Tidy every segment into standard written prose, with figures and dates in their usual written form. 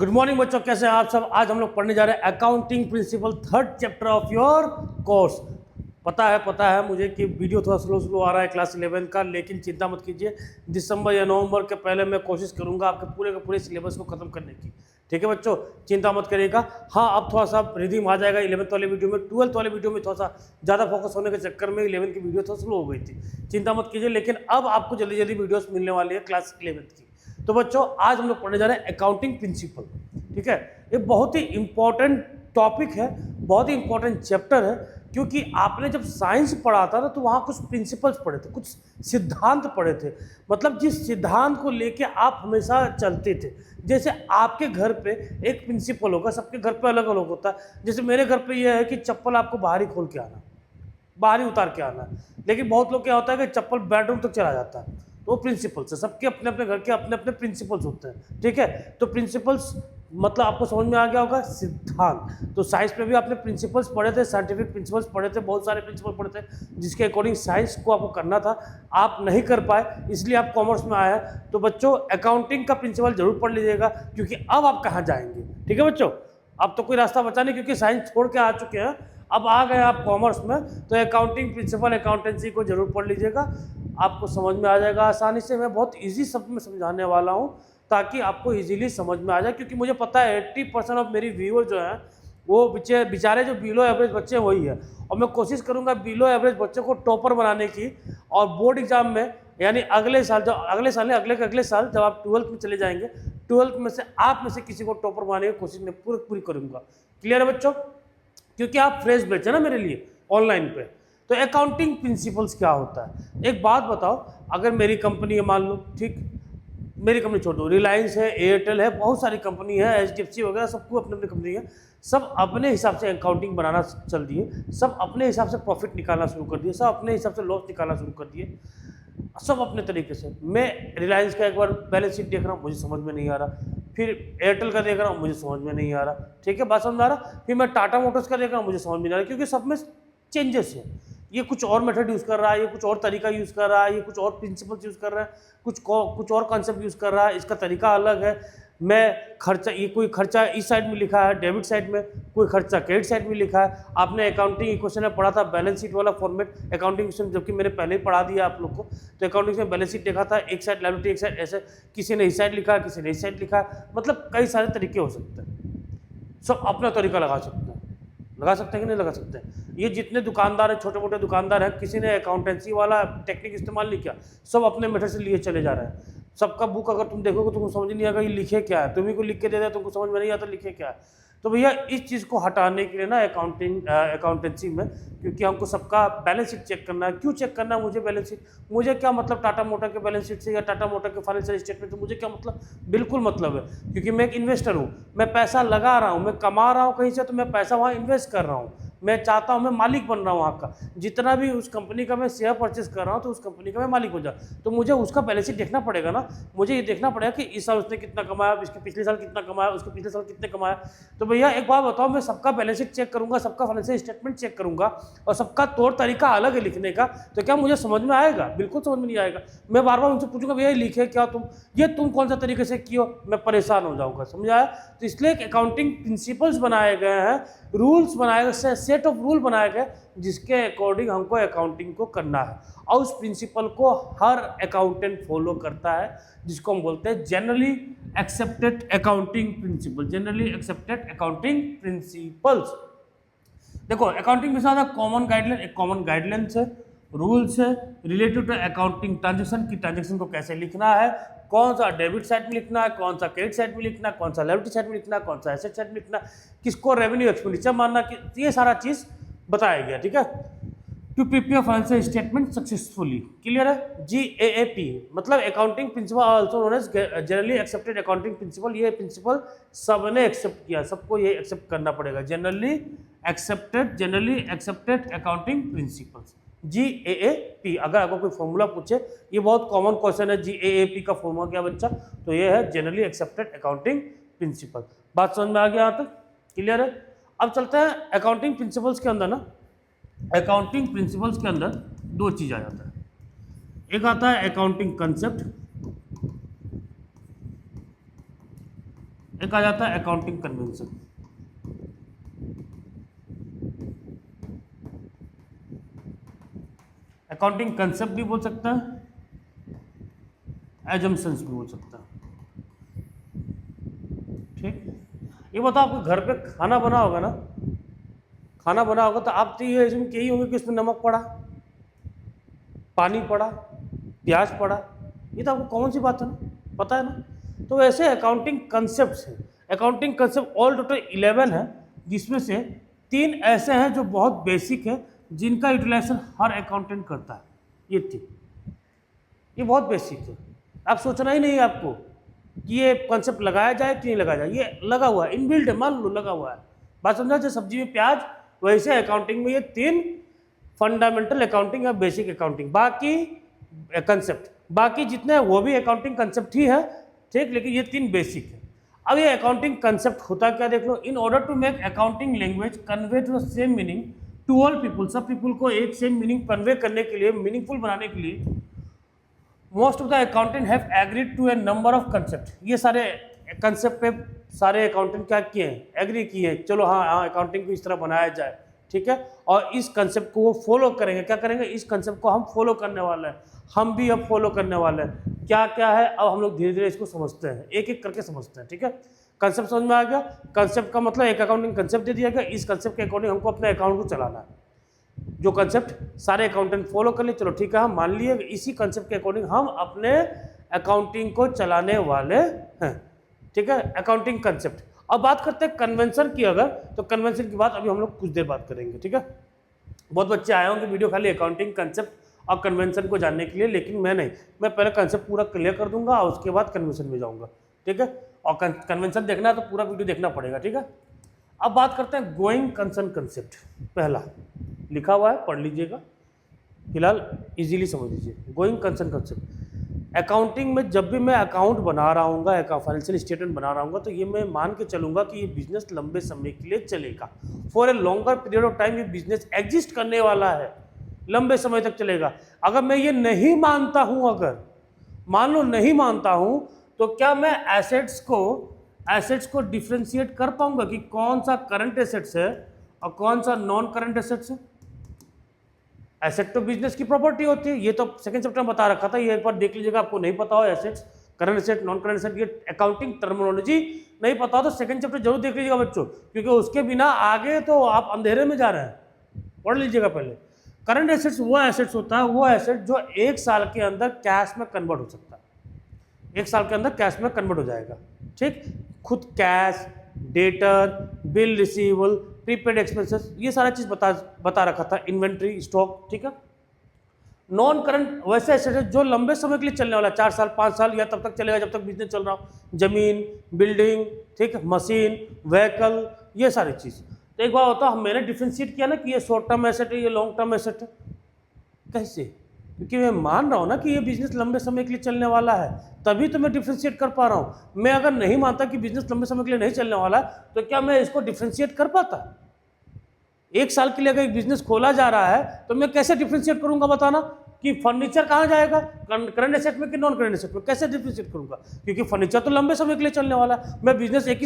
Good morning बच्चों, कैसे हैं आप सब। आज हम लोग पढ़ने जा रहे हैं accounting principle, third chapter of your course. पता है मुझे कि वीडियो थोड़ा स्लो आ रहा है क्लास 11 का, लेकिन चिंता मत कीजिए। दिसंबर या नवंबर के पहले मैं कोशिश करूंगा आपके पूरे के पूरे सिलेबस को खत्म करने की। ठीक है बच्चों, चिंता मत करिएगा। हाँ, अब थोड़ा सा रिदम आ जाएगा 11th वाले वीडियो में। 12th वाले वीडियो में थोड़ा सा ज़्यादा फोकस होने के चक्कर में 11 की वीडियो थोड़ा स्लो हो गई थी, चिंता मत कीजिए। लेकिन अब आपको जल्दी जल्दी वीडियोस मिलने वाली है क्लास 11th की। तो बच्चों, आज हम लोग पढ़ने जा रहे हैं अकाउंटिंग प्रिंसिपल। ठीक है, ये बहुत ही इंपॉर्टेंट टॉपिक है, बहुत ही इंपॉर्टेंट चैप्टर है, क्योंकि आपने जब साइंस पढ़ा था ना तो वहाँ कुछ प्रिंसिपल्स पढ़े थे, कुछ सिद्धांत पढ़े थे। मतलब जिस सिद्धांत को लेके आप हमेशा चलते थे। जैसे आपके घर पे एक प्रिंसिपल होगा, सबके घर पे अलग अलग होता है। जैसे मेरे घर पे ये है कि चप्पल आपको बाहर ही खोल के आना, बाहर ही उतार के आना। लेकिन बहुत लोग क्या होता है कि चप्पल बेडरूम तक चला जाता है, तो वो प्रिंसिपल्स है। सबके अपने अपने घर के अपने अपने प्रिंसिपल्स होते हैं। ठीक है, तो प्रिंसिपल्स मतलब आपको समझ में आ गया होगा, सिद्धांत। तो साइंस में भी आपने प्रिंसिपल्स पढ़े थे, साइंटिफिक प्रिंसिपल्स पढ़े थे, बहुत सारे प्रिंसिपल पढ़े थे, जिसके अकॉर्डिंग साइंस को आपको करना था। आप नहीं कर पाए, इसलिए आप कॉमर्स में आए हैं। तो बच्चों, अकाउंटिंग का प्रिंसिपल जरूर पढ़ लीजिएगा, क्योंकि अब आप कहाँ जाएंगे। ठीक है बच्चों, अब तो कोई रास्ता बचा नहीं, क्योंकि साइंस छोड़ के आ चुके हैं, अब आ गए आप कॉमर्स में। तो अकाउंटिंग प्रिंसिपल, अकाउंटेंसी को जरूर पढ़ लीजिएगा, आपको समझ में आ जाएगा आसानी से। मैं बहुत इजी शब्द में समझाने वाला हूँ, ताकि आपको इजीली समझ में आ जाए। क्योंकि मुझे पता है 80% ऑफ मेरी व्यूअर जो हैं वो बेचारे जो बिलो एवरेज बच्चे वही है। और मैं कोशिश करूँगा बिलो एवरेज बच्चों को टॉपर बनाने की। और बोर्ड एग्जाम में, यानी अगले साल अगले साल जब आप 12th में चले जाएंगे, 12th में से आप में से किसी को टॉपर बनाने की कोशिश मैं पूरी करूँगा। क्लियर है बच्चों, क्योंकि आप फ्रेश बैच है ना मेरे लिए ऑनलाइन पे। तो अकाउंटिंग प्रिंसिपल्स क्या होता है, एक बात बताओ। अगर मेरी कंपनी है, मान लो, ठीक, मेरी कंपनी छोड़ दो, रिलायंस है, एयरटेल है, बहुत सारी कंपनी है, HDFC वगैरह, सबको अपनी अपनी कंपनी है। सब अपने हिसाब से अकाउंटिंग बनाना चल दिए, सब अपने हिसाब से प्रॉफिट निकालना शुरू कर दिए, सब अपने हिसाब से लॉस निकालना शुरू कर दिए, सब अपने तरीके से। मैं रिलायंस का एक बार बैलेंस शीट देख रहा हूँ, मुझे समझ में नहीं आ रहा। फिर एयरटेल का देख रहा हूँ, मुझे समझ में नहीं आ रहा। ठीक है, बात समझ में आ रहा। फिर मैं टाटा मोटर्स का देख रहा हूँ, मुझे समझ में नहीं आ रहा, क्योंकि सब में चेंजेस है। ये कुछ और मेथड यूज़ कर रहा है, ये कुछ और तरीका यूज़ कर रहा है, ये कुछ और प्रिंसिपल्स यूज़ कर रहा है, कुछ और कॉन्सेप्ट यूज़ कर रहा है, इसका तरीका अलग है। मैं खर्चा, ये कोई खर्चा इस साइड में लिखा है डेबिट साइड में, कोई खर्चा क्रेडिट साइड में लिखा है। आपने अकाउंटिंग इक्वेशन में पढ़ा था बैलेंस शीट वाला फॉर्मेट, अकाउंटिंग इक्वेशन, जबकि मैंने पहले ही पढ़ा दिया आप लोग को। तो अकाउंटिंग में बैलेंस शीट देखा था, एक साइड लायबिलिटी, एक साइड ऐसे, किसी ने इस साइड लिखा है, किसी ने इस साइड लिखा है। मतलब कई सारे तरीके हो सकते हैं, सब अपना तरीका लगा सकते हैं कि नहीं लगा सकते हैं। ये जितने दुकानदार हैं, छोटे मोटे दुकानदार हैं, किसी ने अकाउंटेंसी वाला टेक्निक इस्तेमाल नहीं किया, सब अपने मेथड से लिए चले जा रहे हैं। सबका बुक अगर तुम देखोगे तुमको समझ नहीं आएगा ये लिखे क्या है, तुम्ही को लिख के दे दिया, तुमको समझ में नहीं आता लिखे क्या है। तो भैया इस चीज़ को हटाने के लिए ना अकाउंटेंसी में, क्योंकि हमको सबका बैलेंस शीट चेक करना है। क्यों चेक करना है मुझे बैलेंस शीट? मुझे क्या मतलब टाटा मोटर के बैलेंस शीट से या टाटा मोटर के फाइनेंशियल स्टेटमेंट से, मुझे क्या मतलब? बिल्कुल मतलब है, क्योंकि मैं एक इन्वेस्टर हूँ, मैं पैसा लगा रहा हूँ, मैं कमा रहा हूँ कहीं से, तो मैं पैसा वहाँ इन्वेस्ट कर रहा हूँ। मैं चाहता हूँ मैं मालिक बन रहा हूँ वहाँ का, जितना भी उस कंपनी का मैं शेयर परचेस कर रहा हूँ, तो उस कंपनी का मैं मालिक हो जाऊँ। तो मुझे उसका बैलेंस शीट देखना पड़ेगा ना। मुझे ये देखना पड़ेगा कि इस साल उसने कितना कमाया, इसके पिछले साल कितना कमाया, उसके पिछले साल कितने कमाया। तो भैया एक बात बताओ, मैं सबका बैलेंस शीट चेक करूंगा, सबका फाइनेंशियल स्टेटमेंट चेक करूंगा, और सबका तौर तरीका अलग है लिखने का, तो क्या मुझे समझ में आएगा? बिल्कुल समझ में नहीं आएगा। मैं बार बार उनसे पूछूंगा भैया लिखे क्या तुम, ये तुम कौन सा तरीके से कियो, मैं परेशान हो जाऊंगा। समझाया? तो इसलिए अकाउंटिंग प्रिंसिपल्स बनाए गए हैं, रूल्स बनाए गए, सेट ऑफ रूल बनाए गए, जिसके अकॉर्डिंग हमको अकाउंटिंग को करना है। और उस प्रिंसिपल को हर अकाउंटेंट फॉलो करता है, जिसको हम बोलते हैं generally accepted accounting principal. Generally accepted accounting principles. देखो, अकाउंटिंग में साथ कॉमन गाइडलाइन, एक कॉमन गाइडलाइंस है, रूल्स है रिलेटेड टू अकाउंटिंग ट्रांजेक्शन की, ट्रांजेक्शन को कैसे लिखना है, कौन सा डेबिट साइड में लिखना है, कौन सा क्रेडिट साइड में लिखना है, कौन सा लायबिलिटी साइड में लिखना है, कौन सा एसेट साइड में लिखना है, किसको रेवेन्यू एक्सपेंडिचर मानना, ये सारा चीज बताया गया। ठीक है, to prepare financial statement successfully. Clear है? GAAP मतलब accounting principle, also known as generally accepted accounting principle. ये प्रिंसिपल सबने एक्सेप्ट किया, सबको ये एक्सेप्ट करना पड़ेगा। Generally accepted accounting principles, GAAP। अगर आपको कोई फॉर्मूला पूछे, ये बहुत कॉमन क्वेश्चन है, GAAP का फॉर्मूला क्या बच्चा? तो ये है जनरली एक्सेप्टेड अकाउंटिंग प्रिंसिपल। बात समझ में आ गया यहाँ तक? क्लियर है? अब चलते हैं अकाउंटिंग प्रिंसिपल्स के अंदर ना, अकाउंटिंग प्रिंसिपल्स के अंदर दो चीज आ जाता है। एक आता है अकाउंटिंग कंसेप्ट, एक आ जाता है अकाउंटिंग कन्वेंशन। अकाउंटिंग कंसेप्ट भी बोल सकता है, एजम्पशंस भी बोल सकता है। ठीक, ये बताओ आपको घर पे खाना बना होगा ना, खाना बना होगा तो आप तो ये एज्यूम यही होंगे कि उसमें नमक पड़ा, पानी पड़ा, प्याज पड़ा, ये तो आपको कॉमन सी बात है ना, पता है ना। तो वैसे अकाउंटिंग कंसेप्ट हैं, अकाउंटिंग कंसेप्ट ऑल टोटल 11 है, जिसमें से 3 ऐसे हैं जो बहुत बेसिक है, जिनका यूटिलाइजेशन हर अकाउंटेंट करता है। ये 3, ये बहुत बेसिक है, आप सोचना ही नहीं है आपको कि ये कंसेप्ट लगाया जाए कि नहीं लगाया जाए, ये लगा हुआ है, इनबिल्ट है, मान लो लगा हुआ है। बात समझा, जैसे सब्जी में प्याज, वैसे अकाउंटिंग में ये 3 फंडामेंटल अकाउंटिंग या बेसिक अकाउंटिंग, बाकी कंसेप्ट, बाकी जितने हैं वो भी अकाउंटिंग कंसेप्ट ही है, ठीक, लेकिन ये 3 बेसिक है। अब ये अकाउंटिंग कंसेप्ट होता क्या देख लो, in order to make accounting language convey to same meaning to all people, सब पीपुल को एक सेम मीनिंग कन्वे करने के लिए, मीनिंगफुल बनाने के लिए, most of the accountant have agreed to a number of concept. ये सारे कंसेप्ट पे सारे अकाउंटेंट क्या किए हैं, एग्री किए हैं, चलो हाँ अकाउंटिंग को इस तरह बनाया जाए, ठीक है, और इस कंसेप्ट को वो फॉलो करेंगे। क्या करेंगे, इस कंसेप्ट को हम फॉलो करने वाले हैं, हम भी अब फॉलो करने वाले हैं। क्या क्या है, अब हम लोग धीरे धीरे इसको समझते हैं, एक एक करके समझते हैं, ठीक है। कंसेप्ट समझ में आ गया, कंसेप्ट का मतलब एक अकाउंटिंग कंसेप्ट दे दिया गया, इस कंसेप्ट के अकॉर्डिंग हमको अपने अकाउंट को चलाना है, जो कंसेप्ट सारे अकाउंटेंट फॉलो कर ले, चलो ठीक है, हम मान लिए इसी कंसेप्ट के अकॉर्डिंग हम अपने अकाउंटिंग को चलाने वाले हैं, ठीक है, अकाउंटिंग कंसेप्ट। अब बात करते हैं कन्वेंशन की, अगर तो कन्वेंशन की बात अभी हम लोग कुछ देर बात करेंगे, ठीक है। बहुत बच्चे आए होंगे वीडियो खाली अकाउंटिंग कंसेप्ट और कन्वेंशन को जानने के लिए, लेकिन मैं नहीं, मैं पहले कंसेप्ट पूरा क्लियर कर दूंगा और उसके बाद कन्वेंशन में जाऊंगा, ठीक है। और कन्वेंशन देखना है तो पूरा वीडियो देखना पड़ेगा, ठीक है। अब बात करते हैं गोइंग कंसर्न कंसेप्ट, पहला लिखा हुआ है, पढ़ लीजिएगा, फिलहाल इजीली समझ लीजिए। गोइंग कंसर्न कंसेप्ट, अकाउंटिंग में जब भी मैं अकाउंट बना रहा हूँ, फाइनेंशियल स्टेटमेंट बना रहा हूँ, तो ये मैं मान के चलूँगा कि ये बिजनेस लंबे समय के लिए चलेगा, for a longer period of time ये बिजनेस एग्जिस्ट करने वाला है, लंबे समय तक चलेगा। अगर मैं ये नहीं मानता हूँ, अगर मान लो नहीं मानता हूँ, तो क्या मैं एसेट्स को डिफ्रेंशिएट कर पाऊंगा कि कौन सा करंट एसेट्स है और कौन सा नॉन करंट एसेट्स है। एसेट तो बिजनेस की प्रॉपर्टी होती है, ये तो सेकंड चैप्टर में बता रखा था, ये एक बार देख लीजिएगा, आपको नहीं पता हो assets, current asset, non current asset, ये अकाउंटिंग टर्मिनोलॉजी नहीं पता हो तो सेकंड चैप्टर जरूर देख लीजिएगा बच्चों, क्योंकि उसके बिना आगे तो आप अंधेरे में जा रहे हैं, पढ़ लीजिएगा पहले। करंट एसेट्स वो एसेट्स होता है, वो एसेट जो 1 साल के अंदर कैश में कन्वर्ट हो सकता है, 1 साल के अंदर कैश में कन्वर्ट हो जाएगा, ठीक, खुद cash, debtor, bill receivable, prepaid expenses, ये सारा चीज बता रखा था, इन्वेंट्री, स्टॉक, ठीक है। नॉन करंट वैसे एसेट है जो लंबे समय के लिए चलने वाला, 4 साल 5 साल या तब तक चलेगा जब तक बिजनेस चल रहा हो, जमीन, बिल्डिंग, ठीक, मशीन, व्हीकल, ये सारी चीज। तो एक बार होता है, मैंने डिफ्रेंशिएट किया ना कि ये शॉर्ट टर्म एसेट है, ये लॉन्ग टर्म एसेट है, कैसे, क्योंकि मैं मान रहा हूँ ना कि ये बिजनेस लंबे समय के लिए चलने वाला है, तभी तो मैं डिफ्रेंशिएट कर पा रहा हूँ। मैं अगर नहीं मानता कि बिजनेस लंबे समय के लिए नहीं चलने वाला, तो क्या मैं इसको डिफ्रेंशिएट कर पाता? 1 साल के लिए अगर एक बिजनेस खोला जा रहा है तो मैं कैसे डिफ्रेंशिएट करूंगा, बताना कि फर्नीचर कहाँ जाएगा, करंट एसेट में कि नॉन करंट एसेट में, कैसे डिफ्रेंशिएट करूंगा, क्योंकि फर्नीचर तो लंबे समय के लिए चलने वाला है, मैं बिजनेस एक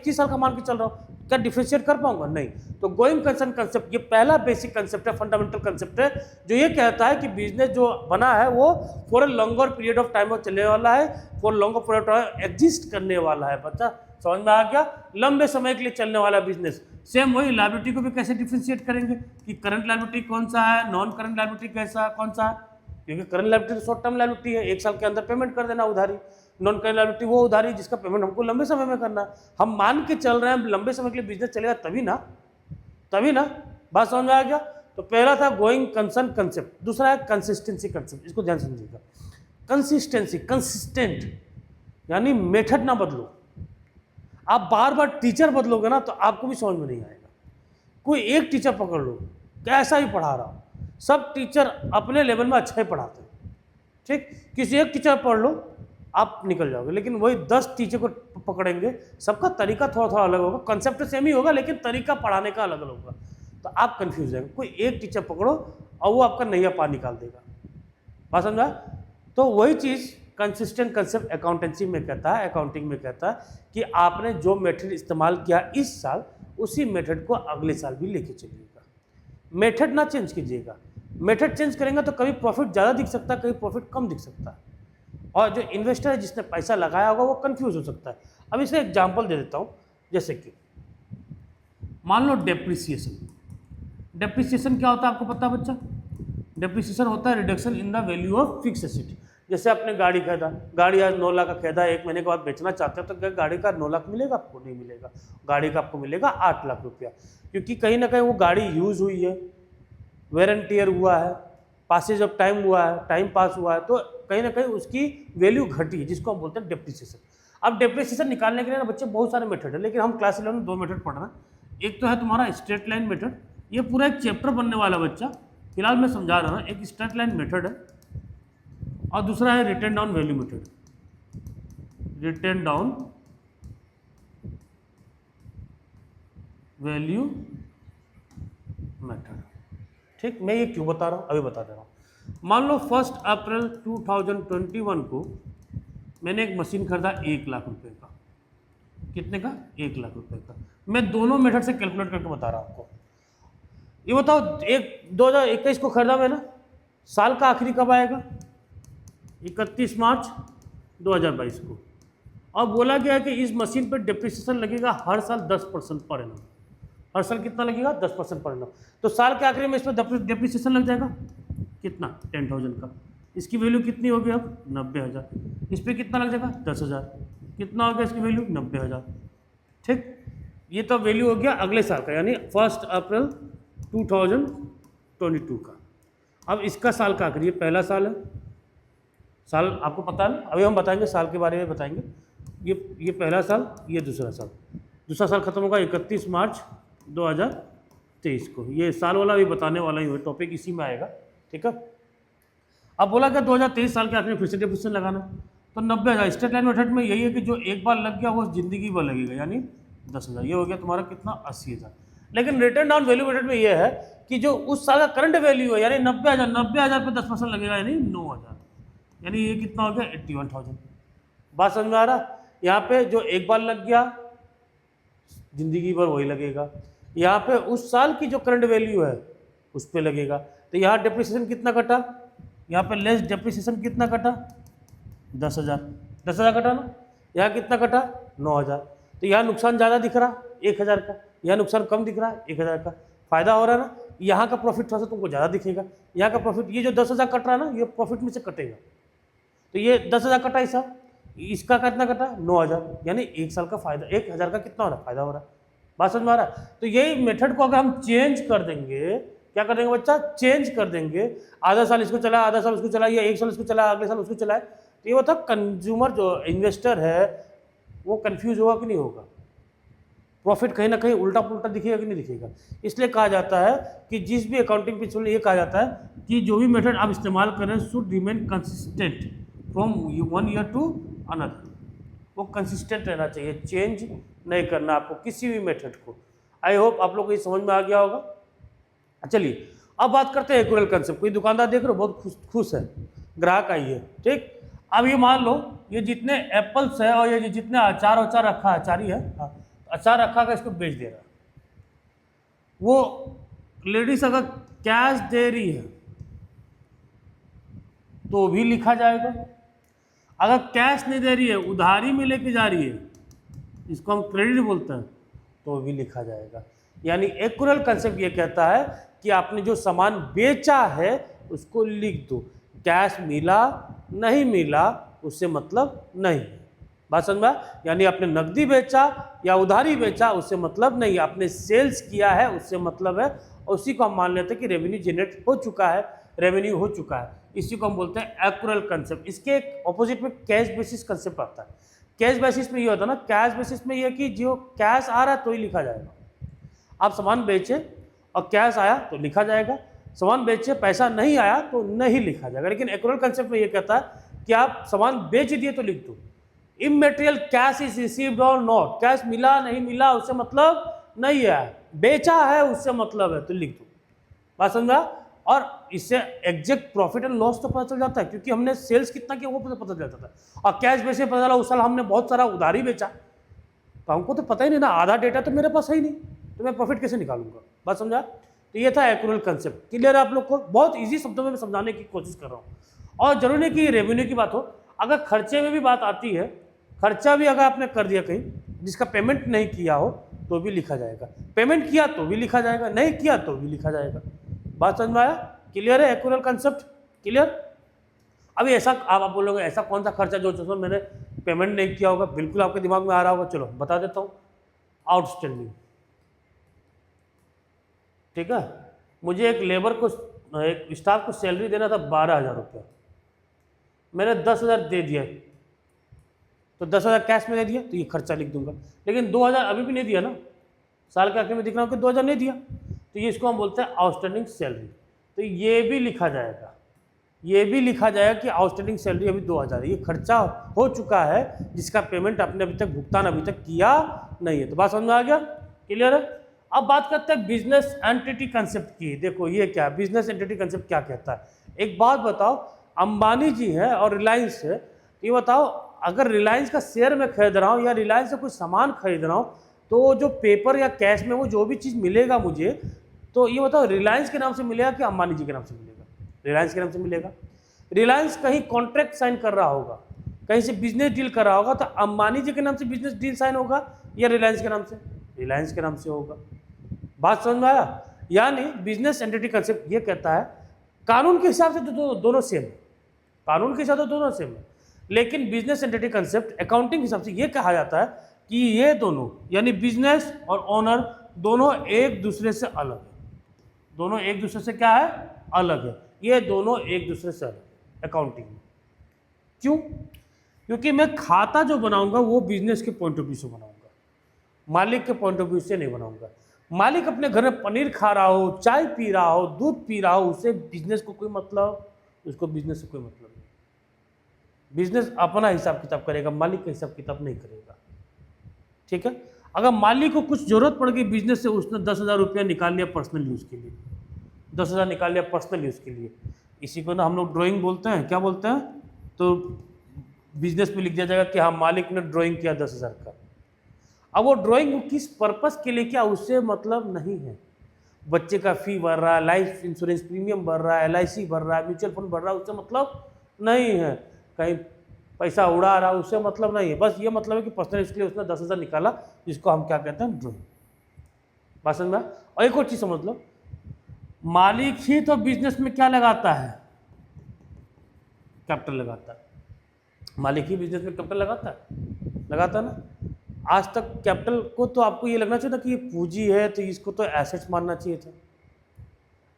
ही साल का मान के चल रहा हूँ, क्या डिफ्रेंशिएट कर पाऊंगा? नहीं। तो गोइंग कंसर्न कंसेप्ट ये पहला बेसिक कंसेप्ट है, फंडामेंटल कंसेप्ट है, जो ये कहता है कि बिजनेस जो बना है वो for a longer period of time चलने वाला है, for longer period of time exist करने वाला है। बच्चा समझ में आ गया, लंबे समय के लिए चलने वाला बिजनेस। सेम वही लायबिलिटी को भी कैसे डिफरेंशिएट करेंगे कि करंट लायबिलिटी कौन सा है, नॉन करंट लायबिलिटी कैसा कौन सा है, क्योंकि current liability short term liability है, 1 साल के अंदर पेमेंट कर देना उधारी, नॉन करंट लायबिलिटी वो उधारी जिसका पेमेंट हमको लंबे समय में करना है। हम मान के चल रहे हैं लंबे समय के लिए बिजनेस चलेगा तभी ना, बात समझ में आ गया। तो पहला था गोइंग कंसर्न कंसेप्ट, दूसरा है कंसिस्टेंसी कंसेप्ट, इसको ध्यान समझिएगा। कंसिस्टेंसी, कंसिस्टेंट यानी मेथड ना बदलो, आप बार बार टीचर बदलोगे ना तो आपको भी समझ में नहीं आएगा। कोई एक टीचर पकड़ लो, कैसा ही पढ़ा रहा हो, सब टीचर अपने लेवल में अच्छा ही पढ़ाते हैं, ठीक, किसी एक टीचर पढ़ लो आप निकल जाओगे, लेकिन वही 10 टीचर को पकड़ेंगे, सबका तरीका थोड़ा थोड़ा अलग होगा, कंसेप्ट सेम ही होगा लेकिन तरीका पढ़ाने का अलग अलग होगा, तो आप कंफ्यूज जाएंगे। कोई एक टीचर पकड़ो और वो आपका नैया पार निकाल देगा, बात समझा। तो वही चीज़ कंसिस्टेंट कंसेप्ट अकाउंटेंसी में कहता है, अकाउंटिंग में कहता है कि आपने जो मेथड इस्तेमाल किया इस साल उसी मेथड को अगले साल भी लेके चलिएगा। मेथड ना चेंज कीजिएगा। मेथड चेंज करेंगे तो कभी प्रॉफिट ज़्यादा दिख सकता है, कभी प्रॉफिट कम दिख सकता है, और जो इन्वेस्टर है जिसने पैसा लगाया होगा वो कंफ्यूज हो सकता है। अब इसका एग्जांपल दे देता हूँ, जैसे कि मान लो डेप्रिसिएशन। डेप्रिसिएशन क्या होता है आपको पता है बच्चा? डेप्रिसिएशन होता है reduction in the value of fix asset. जैसे आपने गाड़ी खरीदा, गाड़ी आज 9 लाख का खरीदा, 1 महीने के बाद बेचना चाहते हो तो क्या गाड़ी का 9 लाख मिलेगा? आपको नहीं मिलेगा। गाड़ी का आपको मिलेगा 8 लाख रुपया, क्योंकि कहीं ना कहीं वो गाड़ी यूज़ हुई है, वेयर एंड टियर हुआ है, पासेज ऑफ टाइम हुआ है, टाइम पास हुआ है, तो कहीं ना कहीं उसकी वैल्यू घटी है, जिसको हम बोलते हैं डेप्रिसिएशन। अब डेप्रिसिएशन निकालने के लिए ना बच्चे बहुत सारे मेथड है, लेकिन हम क्लास 11 में 2 मेथड पढ़ रहे हैं। एक तो है तुम्हारा स्ट्रेट लाइन मेथड, ये पूरा एक चैप्टर बनने वाला बच्चा, फिलहाल मैं समझा रहा हूँ। एक स्ट्रेट लाइन मेथड है और दूसरा है return down value method. Return down value method, ठीक। मैं ये क्यों बता रहा हूँ अभी बता दे रहा हूँ। मान लो 1 अप्रैल 2021 को मैंने एक मशीन खरीदा 1 लाख रुपए का। कितने का? 1 लाख रुपए का। मैं दोनों मेथड से कैलकुलेट करके बता रहा हूँ आपको। ये बताओ, 2021 को खरीदा मैंने, साल का आखिरी कब आएगा? 31 मार्च 2022 को। अब बोला गया है कि इस मशीन पर डिप्रिसिएशन लगेगा हर साल 10% पर एनम। हर साल कितना लगेगा? 10% पर एनम। तो साल के आखिरी में इस पर डिप्रिसिएशन लग जाएगा कितना? 10,000 का। इसकी वैल्यू कितनी होगी अब? 90,000। इस पर कितना लग जाएगा? 10,000। कितना हो गया इसकी वैल्यू? 90,000। ठीक, ये तो वैल्यू हो गया अगले साल का, यानी 1 अप्रैल 2022 का। अब इसका साल का आखिरी, ये पहला साल है, साल आपको पता है ना, अभी हम बताएंगे साल के बारे में बताएंगे। ये पहला साल, ये दूसरा साल। दूसरा साल खत्म होगा 31 मार्च 2023 को। ये साल वाला भी बताने वाला ही हो, टॉपिक इसी में आएगा, ठीक है। अब बोला क्या 2023 साल के आखिर में फिर से डिप्रिसिएशन लगाना, तो 90,000। स्ट्रेट लाइन मेथड में यही है कि जो एक बार लग गया वो जिंदगी भर लगेगा, यानी 10,000। ये हो गया तुम्हारा कितना? 80,000। लेकिन रिटर्न डाउन वैल्यू मेथड में ये है कि जो उस साल का करंट वैल्यू है, यानी 90,000, 90,000 पे 10% लगेगा, यानी 9,000, यानी ये कितना हो गया? 81,000। बात समझ में आ रहा? यहाँ पे जो एक बार लग गया जिंदगी भर वही लगेगा। यहाँ पे उस साल की जो करंट वैल्यू है उस पर लगेगा। तो यहाँ डिप्रिसिएशन कितना कटा? यहाँ पे लेस डिप्रिसिएशन कितना कटा? 10,000। 10,000 कटा ना। यहाँ कितना कटा? 9,000। तो यहाँ नुकसान ज़्यादा दिख रहा 1,000 का, यहाँ नुकसान कम दिख रहा 1,000 का। फायदा हो रहा है ना। यहाँ का प्रॉफिट थोड़ा सा तुमको ज़्यादा दिखेगा, यहाँ का प्रॉफिट, ये जो 10,000 कट रहा है ना, ये प्रॉफिट में से कटेगा। तो ये 10,000 कटा ऐसा, इसका कितना कटा? 9,000, यानी 1 साल का फायदा, 1,000 का कितना हो रहा है? फायदा हो रहा है। बात समझ में आ रहा है? तो यही मेथड को अगर हम चेंज कर देंगे, क्या कर देंगे बच्चा? चेंज कर देंगे। आधा साल इसको चला, आधा साल उसको चला, या 1 साल इसको चला, अगले साल उसको चलाए, तो ये मतलब कंज्यूमर जो इन्वेस्टर है वो कंफ्यूज होगा कि नहीं होगा? प्रॉफिट कहीं ना कहीं उल्टा पुल्टा दिखेगा कि नहीं दिखेगा? इसलिए कहा जाता है कि जिस भी अकाउंटिंग प्रिंसिपल में ये कहा जाता है कि जो भी मेथड आप इस्तेमाल करें should remain consistent from 1 year to another. वो कंसिस्टेंट रहना चाहिए, चेंज नहीं करना आपको किसी भी मेथड को। आई होप आप लोग को ये समझ में आ गया होगा। चलिए अब बात करते हैं एक्यूरेल कंसेप्ट। कोई दुकानदार देख रहे हो बहुत खुश है, ग्राहक आई है, ठीक। अब ये मान लो ये जितने एप्पल्स है और ये जितने अचार रखा है, अचारी है, अचार रखा कर इसको बेच दे रहा है। वो लेडीज अगर कैश दे रही है तो भी लिखा जाएगा, अगर कैश नहीं दे रही है, उधारी में लेके जा रही है, इसको हम क्रेडिट बोलते हैं, तो भी लिखा जाएगा। यानी एक्यूरेल कंसेप्ट ये कहता है कि आपने जो सामान बेचा है उसको लिख दो। कैश मिला नहीं मिला उससे मतलब नहीं। बात समझ में? यानी आपने नकदी बेचा या उधारी बेचा उससे मतलब नहीं, आपने सेल्स किया है उससे मतलब है, और उसी को हम मान लेते हैं कि रेवेन्यू जनरेट हो चुका है, रेवेन्यू हो चुका है। इसी को हम बोलते हैं एक्यूरेल कंसेप्ट। इसके ऑपोजिट में कैश बेसिस कंसेप्ट आता है। कैश बेसिस में ये होता है ना, कैश बेसिस में ये कि जो कैश आ रहा है तो ही लिखा जाएगा। आप सामान बेचे और कैश आया तो लिखा जाएगा, सामान बेचे पैसा नहीं आया तो नहीं लिखा जाएगा। लेकिन एक्यूरेल कंसेप्ट में ये कहता है कि आप सामान बेच दिए तो लिख दो। इमटेरियल कैश इज रिसीव्ड और नॉट, कैश मिला नहीं मिला उससे मतलब नहीं है, बेचा है उससे मतलब है, तो लिख दो। बात समझा? और इससे एग्जैक्ट प्रॉफिट एंड लॉस तो पता चल जाता है, क्योंकि हमने सेल्स कितना किया वो पता चल जाता है। और कैश बेसिस पता चला उस साल हमने बहुत सारा उधारी बेचा, तो हमको तो पता ही नहीं ना, आधा डेटा तो मेरे पास है ही नहीं, तो मैं प्रॉफिट कैसे निकालूंगा। बात समझा। तो ये था एक्रूअल कंसेप्ट। क्लियर है आप लोग को? बहुत ईजी शब्दों में मैं समझाने की कोशिश कर रहा हूँ। और जरूरी नहीं कि रेवेन्यू की बात हो, अगर खर्चे में भी बात आती है, खर्चा भी अगर आपने कर दिया कहीं जिसका पेमेंट नहीं किया हो तो भी लिखा जाएगा, पेमेंट किया तो भी लिखा जाएगा, नहीं किया तो भी लिखा जाएगा। बात समझ में आया? क्लियर है एक्रूअल कंसेप्ट? क्लियर। अभी ऐसा आप बोलोगे ऐसा कौन सा खर्चा जो मैंने पेमेंट नहीं किया होगा, बिल्कुल आपके दिमाग में आ रहा होगा, चलो बता देता हूँ। आउटस्टैंडिंग, ठीक है। मुझे एक लेबर को, एक स्टाफ को सैलरी देना था 12,000 रुपया, मैंने 10,000 दे दिया, तो 10,000 कैश में दे दिया तो ये खर्चा लिख दूंगा। लेकिन 2,000 अभी भी नहीं दिया ना, साल के आखिर में दिख रहा हूँ कि 2,000 नहीं दिया, तो ये इसको हम बोलते हैं आउटस्टैंडिंग सैलरी। तो ये भी लिखा जाएगा, ये भी लिखा जाएगा कि आउटस्टैंडिंग सैलरी अभी 2,000 है, ये खर्चा हो चुका है जिसका पेमेंट आपने अभी तक भुगतान अभी तक किया नहीं है। तो बात समझ में आ गया? क्लियर है। अब बात करते हैं बिजनेस एंटिटी कंसेप्ट की। देखो ये क्या है, बिजनेस एंटिटी कंसेप्ट क्या कहता है। एक बात बताओ, अंबानी जी है और रिलायंस है, ये बताओ अगर रिलायंस का शेयर मैं खरीद रहा हूँ या रिलायंस से कुछ सामान खरीद रहा हूँ, तो जो पेपर या कैश में वो जो भी चीज़ मिलेगा मुझे, तो ये बताओ रिलायंस के नाम से मिलेगा कि अंबानी जी के नाम से मिलेगा? रिलायंस के नाम से मिलेगा। रिलायंस कहीं कॉन्ट्रैक्ट साइन कर रहा होगा, कहीं से बिजनेस डील कर रहा होगा, तो अंबानी जी के नाम से बिजनेस डील साइन होगा या रिलायंस के नाम से? रिलायंस के नाम से होगा। बात समझ में आया? यानी बिजनेस एंटिटी कंसेप्ट ये कहता है कानून के हिसाब से तो दोनों सेम है, कानून के हिसाब से दोनों सेम है, लेकिन बिजनेस एंटिटी कंसेप्ट अकाउंटिंग के हिसाब से ये कहा जाता है कि ये दोनों यानी बिजनेस और ओनर दोनों एक दूसरे से अलग है। दोनों एक दूसरे से क्या है? अलग है। ये दोनों एक दूसरे से अलग है अकाउंटिंग में। क्यों? क्योंकि मैं खाता जो बनाऊंगा वो बिजनेस के पॉइंट ऑफ व्यू से बनाऊंगा, मालिक के पॉइंट ऑफ व्यू से नहीं बनाऊंगा। मालिक अपने घर में पनीर खा रहा हो, चाय पी रहा हो, दूध पी रहा हो, उससे बिजनेस को कोई मतलब, उसको बिजनेस से कोई मतलब नहीं। बिजनेस अपना हिसाब किताब करेगा, मालिक का हिसाब किताब नहीं करेगा। ठीक है। अगर मालिक को कुछ जरूरत पड़ गई बिजनेस से, उसने 10,000 रुपया निकाल लिया पर्सनल यूज़ के लिए, 10,000 निकाल लिया पर्सनल यूज़ के लिए, इसी को ना हम लोग ड्राइंग बोलते हैं, क्या बोलते हैं, तो बिजनेस में लिख दिया जाएगा कि हाँ मालिक ने ड्राइंग किया 10,000 का। अब वो ड्राइंग किस पर्पस के लिए किया उससे मतलब नहीं है। बच्चे का फी भर रहा है, लाइफ इंश्योरेंस प्रीमियम भर रहा है, LIC भर रहा है, म्यूचुअल फंड भर रहा है, उससे मतलब नहीं है। कहीं पैसा उड़ा रहा है उससे मतलब नहीं है। बस ये मतलब है कि पर्सनल यूज़ के लिए उसने 10,000 निकाला, जिसको हम क्या कहते हैं, ड्राइंग। बात समझ में? और एक और चीज़ समझ लो, मालिक ही तो बिजनेस में क्या लगाता है? कैपिटल लगाता है। मालिक ही बिजनेस में कैपिटल लगाता है ना। आज तक कैपिटल को तो आपको ये लगना चाहिए था कि ये पूंजी है तो इसको तो एसेट्स मानना चाहिए था।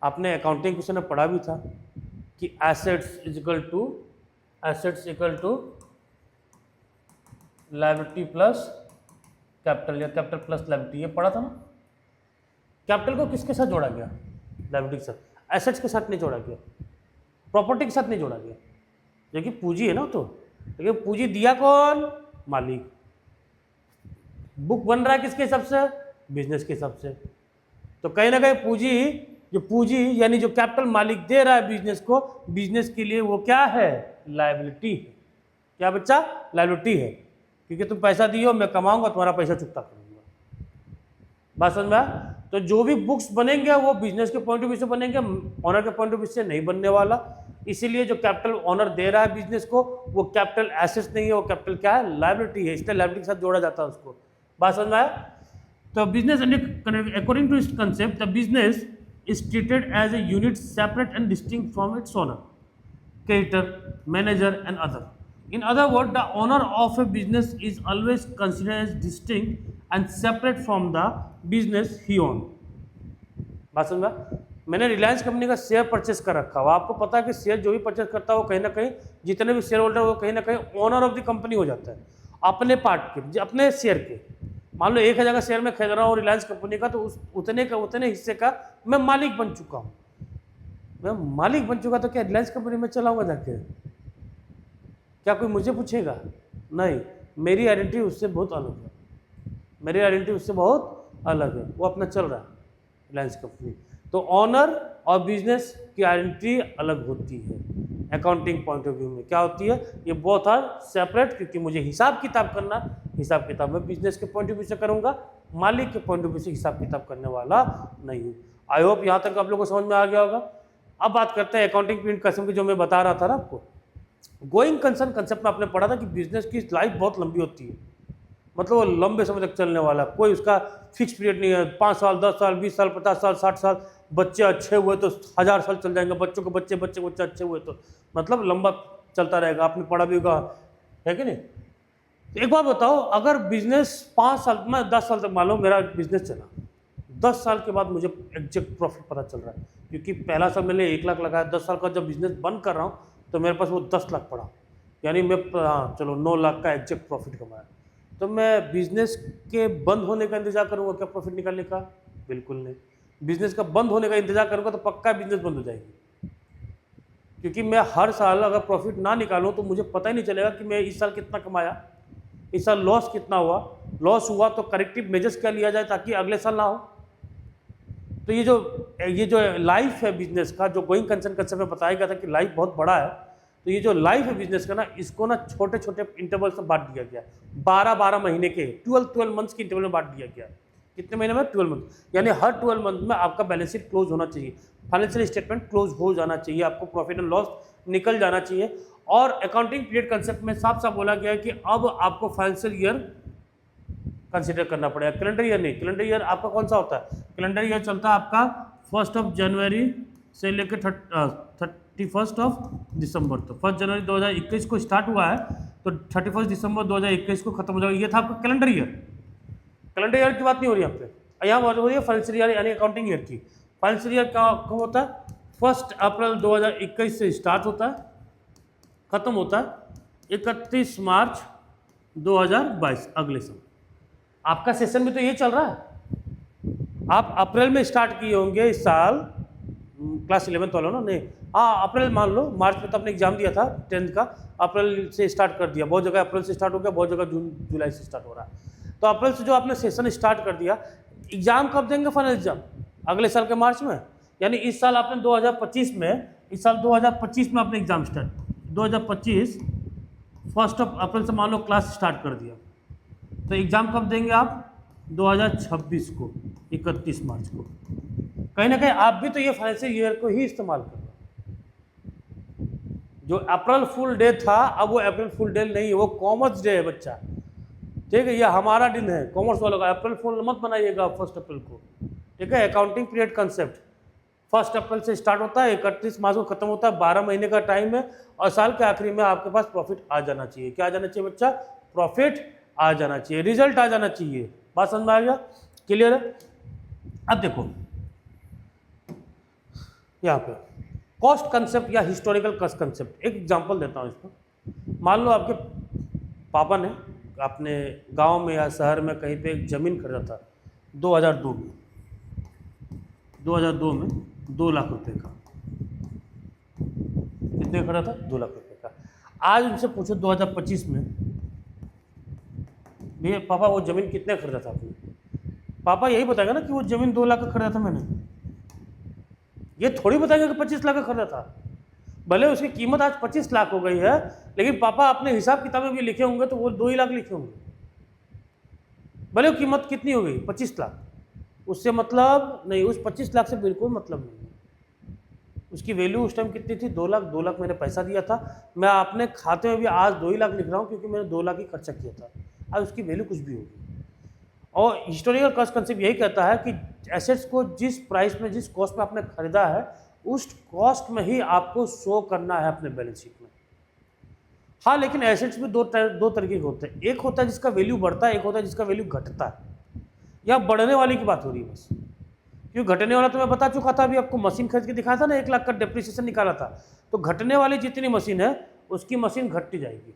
आपने अकाउंटिंग क्वेश्चन में पढ़ा भी था कि assets equal to liability plus capital या कैपिटल प्लस लायबिलिटी, ये पढ़ा था ना। कैपिटल को किसके साथ जोड़ा गया? लायबिलिटी के साथ। एसेट्स के साथ नहीं जोड़ा गया, प्रॉपर्टी के साथ नहीं जोड़ा गया, क्योंकि पूंजी है ना। तो लेकिन पूंजी दिया कौन? मालिक। बुक बन रहा है किसके हिसाब से? बिजनेस के हिसाब से। तो कहीं ना कहीं पूंजी यानी जो कैपिटल मालिक दे रहा है बिजनेस को, बिजनेस के लिए वो क्या है? लायबिलिटी है। क्या बच्चा? लायबिलिटी है, क्योंकि तुम पैसा दियो, मैं कमाऊंगा, तुम्हारा पैसा चुकता करूंगा। बात समझ में? तो जो भी बुक्स बनेंगे वो बिजनेस के पॉइंट ऑफ व्यू से बनेंगे, ऑनर के पॉइंट ऑफ व्यू से नहीं बनने वाला। इसीलिए जो कैपिटल ऑनर दे रहा है बिजनेस को, वो कैपिटल एसेट्स नहीं है, वो कैपिटल क्या है? लायबिलिटी है। इसलिए लायबिलिटी के साथ जोड़ा जाता है उसको। बात समझ में आया? तो बिजनेस अकॉर्डिंग टू इस concept, the business is treated as a unit separate and distinct from its owner, creditor, manager and other. In other words, the owner of a business is always considered as distinct and separate from the business he owns. बात समझा? मैंने Reliance company का share purchase कर रखा हुआ, आपको पता है कि शेयर जो भी परचेस करता है वो कहीं ना कहीं, जितने भी शेयर होल्डर वो कहीं ना कहीं ओनर ऑफ द कंपनी हो जाता है, अपने पार्ट के, अपने शेयर के। मान लो 1,000 का शेयर में खरीद रहा हूँ रिलायंस कंपनी का, तो उस उतने हिस्से का मैं मालिक बन चुका हूँ। मैं मालिक बन चुका तो क्या रिलायंस कंपनी में चलाऊंगा जाके? क्या कोई मुझे पूछेगा? नहीं, मेरी आइडेंटिटी उससे बहुत अलग है, मेरी आइडेंटिटी उससे बहुत अलग है। वो अपना चल रहा है रिलायंस कंपनी। तो ऑनर और बिजनेस की आइडेंटिटी अलग होती है। अकाउंटिंग पॉइंट ऑफ व्यू में क्या होती है, ये बहुत आर सेपरेट, क्योंकि मुझे हिसाब किताब करना, हिसाब किताब मैं बिजनेस के पॉइंट ऑफ व्यू से करूंगा, मालिक के पॉइंट ऑफ व्यू से हिसाब किताब करने वाला नहीं हूँ। आई होप यहाँ तक आप लोगों को समझ में आ गया होगा। अब बात करते हैं अकाउंटिंग पीरियड कसम की, जो मैं बता रहा था ना आपको। गोइंग कंसर्न कंसेप्ट में आपने पढ़ा था कि बिजनेस की लाइफ बहुत लंबी होती है, मतलब वो लंबे समय तक चलने वाला, कोई उसका फिक्स पीरियड नहीं है। 5 साल, 10 साल, 20 साल, 50 साल, 60 साल, बच्चे अच्छे हुए तो 1000 साल चल जाएंगे, बच्चों के बच्चे बच्चे बच्चे अच्छे हुए तो मतलब लंबा चलता रहेगा। आपने पढ़ा भी होगा, है कि नहीं। तो एक बात बताओ, अगर बिजनेस 5 साल में 10 साल तक मान लो मेरा बिजनेस चला, 10 साल के बाद मुझे एग्जैक्ट प्रॉफिट पता चल रहा है, क्योंकि पहला साल मैंने 1 लाख लगाया, 10 साल का जब बिजनेस बंद कर रहा हूँ तो मेरे पास वो 10 लाख पड़ा, यानी मैं चलो 9 लाख का एग्जैक्ट प्रॉफिट कमाया। तो मैं बिजनेस के बंद होने का इंतजार करूंगा क्या प्रॉफिट निकालने का? बिल्कुल नहीं। बिजनेस का बंद होने का इंतजार करूंगा तो पक्का बिजनेस बंद हो जाएगी, क्योंकि मैं हर साल अगर प्रॉफिट ना निकालूं तो मुझे पता ही नहीं चलेगा कि मैं इस साल कितना कमाया, इस साल लॉस कितना हुआ। लॉस हुआ तो करेक्टिव मेजर्स क्या लिया जाए ताकि अगले साल ना हो। तो ये जो लाइफ है बिजनेस का, जो गोइंग कंसर्न कंसेप्ट में बताया गया था कि लाइफ बहुत बड़ा है, तो ये जो लाइफ है बिजनेस का ना, इसको ना छोटे छोटे इंटरवल से बांट दिया गया, 12-12 महीने के 12 मंथ्स के इंटरवल में बांट दिया गया। कितने महीने में? 12 मंथ, यानी हर 12 मंथ में आपका बैलेंस शीट क्लोज होना चाहिए, फाइनेंशियल स्टेटमेंट क्लोज हो जाना चाहिए, आपको प्रॉफिट एंड लॉस निकल जाना चाहिए। और अकाउंटिंग पीरियड कंसेप्ट में साफ साफ बोला गया है कि अब आपको फाइनेंशियल ईयर कंसिडर करना पड़ेगा, कैलेंडर ईयर नहीं। कैलेंडर ईयर आपका कौन सा होता है? कैलेंडर ईयर चलता है आपका 1 जनवरी से लेकर 31 दिसंबर तक। 1 जनवरी 2021 को स्टार्ट हुआ है तो 31 दिसंबर 2021 को खत्म हो जाएगा। ये था आपका कैलेंडर ईयर। कैलेंडर ईयर की बात नहीं हो रही यहाँ पे, यहाँ बात हो रही है फाइनेंशियल ईयर यानी अकाउंटिंग ईयर की। फाइनेंशियल ईयर कब होता है? 1 अप्रैल 2021 से स्टार्ट होता है, खत्म होता है 31 मार्च 2022, अगले साल। आपका सेशन में तो ये चल रहा है। आप अप्रैल में स्टार्ट किए होंगे इस साल, क्लास 11th वालों ना, नहीं हाँ अप्रैल मान लो, मार्च में तो आपने एग्जाम दिया था 10th का, अप्रैल से स्टार्ट कर दिया। बहुत जगह अप्रैल से स्टार्ट हो गया, बहुत जगह जून जुलाई से स्टार्ट हो रहा है। तो अप्रैल से जो आपने सेशन स्टार्ट कर दिया, एग्जाम कब देंगे फाइनल एग्जाम? अगले साल के मार्च में। यानी इस साल आपने 2025 में, इस साल 2025 में आपने एग्जाम स्टार्ट, 2025 1 अप्रैल से मान लो क्लास स्टार्ट कर दिया, तो एग्ज़ाम कब देंगे आप? 2026 को 31 मार्च को। कहीं ना कहीं आप भी तो ये फाइनेंशियल ईयर को ही इस्तेमाल कर रहे हो। जो अप्रैल फुल डे था अब वो अप्रैल फुल डे नहीं है, वो कॉमर्स डे है बच्चा, ठीक है। ये हमारा दिन है कॉमर्स वालों का। अप्रैल फुल मत बनाइएगा 1 अप्रैल को, ठीक है। अकाउंटिंग पीरियड कंसेप्ट 1 अप्रैल से स्टार्ट होता है, 31 मार्च को खत्म होता है, 12 महीने का टाइम है, और साल के आखिरी में आपके पास प्रॉफिट आ जाना चाहिए। क्या आ जाना चाहिए बच्चा? प्रॉफिट आ जाना चाहिए, रिजल्ट आ जाना चाहिए। बात समझ में आ गया? क्लियर है? अब देखो यहाँ पे कॉस्ट कंसेप्ट या हिस्टोरिकल कॉस्ट कंसेप्ट, एक एग्जांपल देता हूँ इसको। मान लो आपके पापा ने अपने गांव में या शहर में कहीं पे एक ज़मीन खरीदा था 2002 में, 2002 में 2 लाख रुपए का। कितने खरीदा था? 2 लाख रुपए का। आज उनसे पूछो 2025 में, भैया पापा वो ज़मीन कितने खरीदा था आपने? पापा यही बताएगा ना कि वो ज़मीन 2 लाख का खरीदा था मैंने। ये थोड़ी बताएंगे कि 25 लाख का खरीदा था। भले उसकी कीमत आज 25 लाख हो गई है, लेकिन पापा अपने हिसाब किताब में भी लिखे होंगे तो वो 2 ही लाख लिखे होंगे। भले वो कीमत कितनी हो गई? 25 लाख। उससे मतलब नहीं, उस 25 लाख से बिल्कुल मतलब नहीं। उसकी वैल्यू उस टाइम कितनी थी? 2 लाख। 2 लाख मैंने पैसा दिया था, मैं अपने खाते में भी आज 2 ही लाख लिख रहा हूँ क्योंकि मैंने 2 लाख ही खर्चा किया था। आज उसकी वैल्यू कुछ भी होगी। और हिस्टोरिकल कॉस्ट कंसेप्ट यही कहता है कि एसेट्स को जिस प्राइस में, जिस कॉस्ट में आपने खरीदा है, उस कॉस्ट में ही आपको शो करना है अपने बैलेंस शीट में। हाँ, लेकिन एसेट्स भी दो तरीके के होते हैं। एक होता है जिसका वैल्यू बढ़ता है, एक होता है जिसका वैल्यू घटता है। या बढ़ने वाले की बात हो रही है बस, क्यों घटने वाला तो मैं बता चुका था, अभी आपको मशीन खरीद के दिखाया था ना, 1 लाख का डेप्रिसिएशन निकाला था। तो घटने वाली जितनी मशीन है उसकी मशीन घटती जाएगी।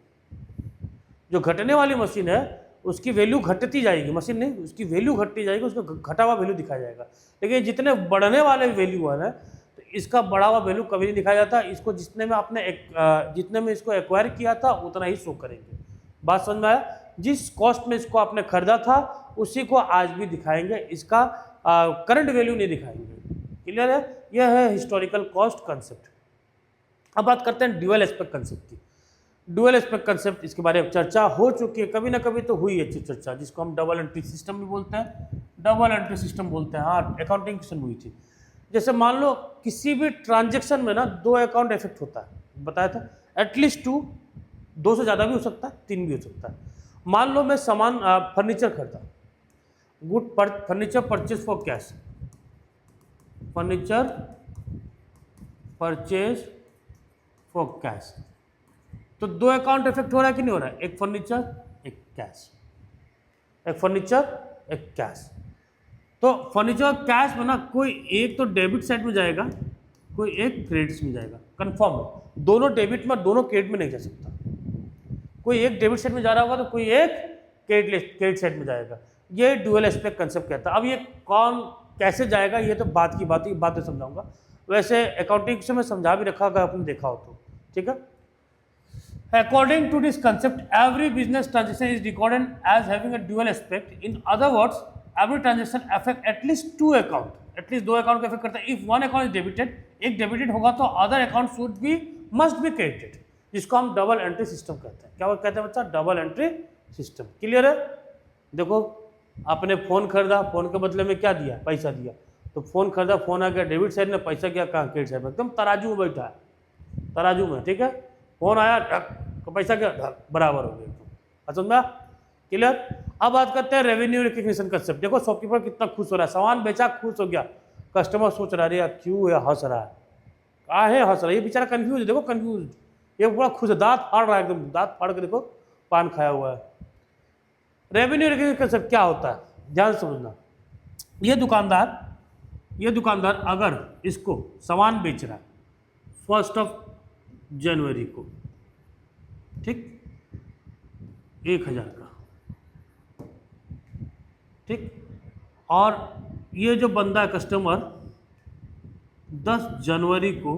जो घटने वाली मशीन है उसकी वैल्यू घटती जाएगी, मशीन नहीं, उसकी वैल्यू घटती जाएगी, उसका घटा हुआ वैल्यू दिखाया जाएगा। लेकिन जितने बढ़ने वाले वैल्यू है ना, तो इसका बढ़ा हुआ वैल्यू कभी नहीं दिखाया जाता। इसको जितने में इसको एक्वायर किया था उतना ही शो करेंगे। बात समझ में आया? जिस कॉस्ट में इसको आपने खरीदा था उसी को आज भी दिखाएंगे, इसका करंट वैल्यू नहीं दिखाएंगे। क्लियर है? यह है हिस्टोरिकल कॉस्ट कंसेप्ट। अब बात करते हैं ड्यूअल एस्पेक्ट कंसेप्ट की। ड्यूअल एस्पेक्ट कंसेप्ट, इसके बारे में चर्चा हो चुकी है, कभी ना कभी तो हुई अच्छी चर्चा, जिसको हम डबल एंट्री सिस्टम भी बोलते हैं, डबल एंट्री सिस्टम बोलते हैं। हाँ, अकाउंटिंग क्वेश्चन हुई थी। जैसे मान लो किसी भी ट्रांजेक्शन में ना 2 अकाउंट इफेक्ट होता है, बताया था, एटलीस्ट 2 से ज़्यादा भी हो सकता है, 3 भी हो सकता है। मान लो मैं सामान फर्नीचर खरीदा, furniture purchase for cash, furniture purchase for cash, तो 2 अकाउंट इफेक्ट हो रहा है कि नहीं हो रहा है? एक फर्नीचर, एक कैश, एक फर्नीचर, एक कैश। तो फर्नीचर कैश में ना कोई एक तो डेबिट साइड में जाएगा, कोई एक क्रेडिट में जाएगा, कंफर्म है। दोनों डेबिट में, दोनों क्रेडिट में नहीं जा सकता। कोई एक डेबिट साइड में जा रहा होगा तो कोई एक क्रेडिट साइड में जाएगा। ये ड्यूअल एस्पेक्ट कंसेप्ट कहता है। अब ये कौन कैसे जाएगा ये तो बात की बात में समझाऊंगा। वैसे अकाउंटिंग से मैं समझा भी रखा, अगर आपने देखा हो तो, ठीक है। According to this concept, every business transaction is recorded as having a dual aspect. In other words, every transaction affect at least 2 account. At least 2 account को affect करता है. If one account is debited, एक debited होगा तो other account should be must be credited, जिसको हम double entry system कहते हैं। क्या कहते हैं बच्चा? Double entry system. क्लियर है? देखो, आपने फ़ोन खरीदा, फ़ोन के बदले में क्या दिया? पैसा दिया। तो फ़ोन खरीदा, फ़ोन आ गया डेबिट साइड में, पैसा गया कहाँ? क्रेडिट साइड में। एकदम तराजू में बैठा है, तराजू में, ठीक है। फोन आया, ढक, तो पैसा क्या? ढक, बराबर हो गया। समझ में? क्लियर? अब बात करते हैं रेवेन्यू रिकग्निशन कंसेप्ट। देखो शॉपकीपर कितना खुश हो रहा है, सामान बेचा, खुश हो गया। कस्टमर सोच रहा है यार क्यों है हंस रहा है, कहा है हंस रहा है, ये बेचारा कंफ्यूज है। देखो कंफ्यूज, ये पूरा खुश है, दांत फाड़ रहा है एकदम, दांत फाड़ के देखो पान खाया हुआ है। रेवेन्यू रिकग्निशन कंसेप्ट क्या होता है, ध्यान समझना। ये दुकानदार अगर इसको सामान बेच रहा है 1 जनवरी को, ठीक, 1000 का, ठीक, और ये जो बंदा कस्टमर 10 जनवरी को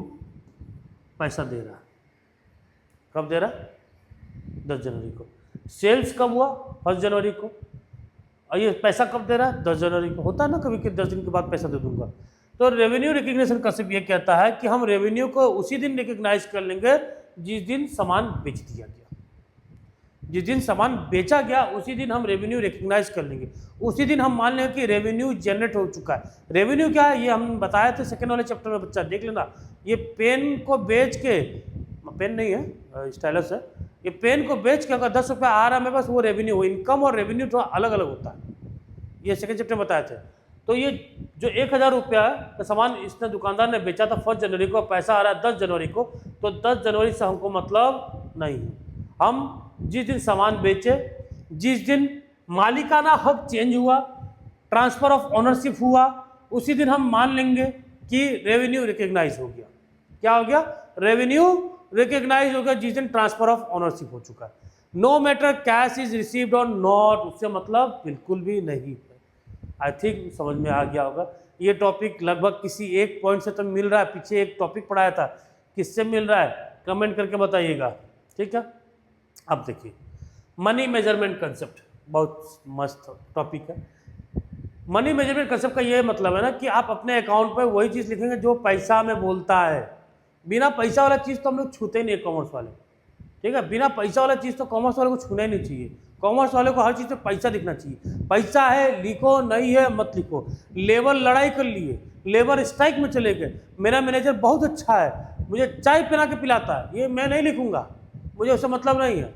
पैसा दे रहा है। कब दे रहा है? 10 जनवरी को। सेल्स कब हुआ? 1 जनवरी को। और ये पैसा कब दे रहा है? 10 जनवरी को। होता है ना कभी कि 10 दिन के बाद पैसा दे दूंगा। तो रेवेन्यू रिकग्निशन कंसेप्ट ये कहता है कि हम रेवेन्यू को उसी दिन रिकग्नाइज कर लेंगे जिस दिन सामान बेच दिया गया। जिस दिन सामान बेचा गया उसी दिन हम रेवेन्यू रिकग्नाइज कर लेंगे। उसी दिन हम मान लेंगे कि रेवेन्यू जनरेट हो चुका है। रेवेन्यू क्या है ये हम बताए थे सेकंड वाले चैप्टर में, बच्चा देख लेना। ये पेन को बेच के, पेन नहीं है स्टाइलस है, ये पेन को बेच के अगर 10 रुपया आ रहा है मेरे पास, वो रेवेन्यू हो। इनकम और रेवेन्यू थोड़ा अलग अलग होता है, ये सेकंड चैप्टर में बताए थे। तो ये जो 1000 रुपया का सामान इसने दुकानदार ने बेचा था 1 जनवरी को, पैसा आ रहा है 10 जनवरी को, तो 10 जनवरी से हमको मतलब नहीं है। हम जिस दिन सामान बेचे, जिस दिन मालिकाना हक चेंज हुआ, ट्रांसफर ऑफ ओनरशिप हुआ, उसी दिन हम मान लेंगे कि रेवेन्यू रिकग्नाइज हो गया। क्या हो गया? रेवेन्यू रिकग्नाइज हो गया जिस दिन ट्रांसफर ऑफ ओनरशिप हो चुका है। No matter cash is received और नॉट, उससे मतलब बिल्कुल भी नहीं है। आई थिंक समझ में आ गया होगा। ये टॉपिक लगभग किसी एक पॉइंट से तो मिल रहा है, पीछे एक टॉपिक पढ़ाया था, किससे मिल रहा है कमेंट करके बताइएगा, ठीक है। अब देखिए मनी मेजरमेंट कंसेप्ट, बहुत मस्त टॉपिक है। मनी मेजरमेंट कंसेप्ट का ये मतलब है ना कि आप अपने अकाउंट पर वही चीज़ लिखेंगे जो पैसा में बोलता है। बिना पैसा वाला चीज़ तो हम लोग छूते ही नहीं, कॉमर्स वाले, ठीक है। बिना पैसा वाला चीज़ तो कॉमर्स वाले को छूना ही नहीं चाहिए। कॉमर्स वाले को हर चीज़ में पैसा दिखना चाहिए। पैसा है लिखो, नहीं है मत लिखो। लेबर लड़ाई कर लिए, लेबर स्ट्राइक में चले गए, मेरा मैनेजर बहुत अच्छा है, मुझे चाय पिला के पिलाता है, ये मैं नहीं लिखूंगा, मुझे उससे मतलब नहीं है।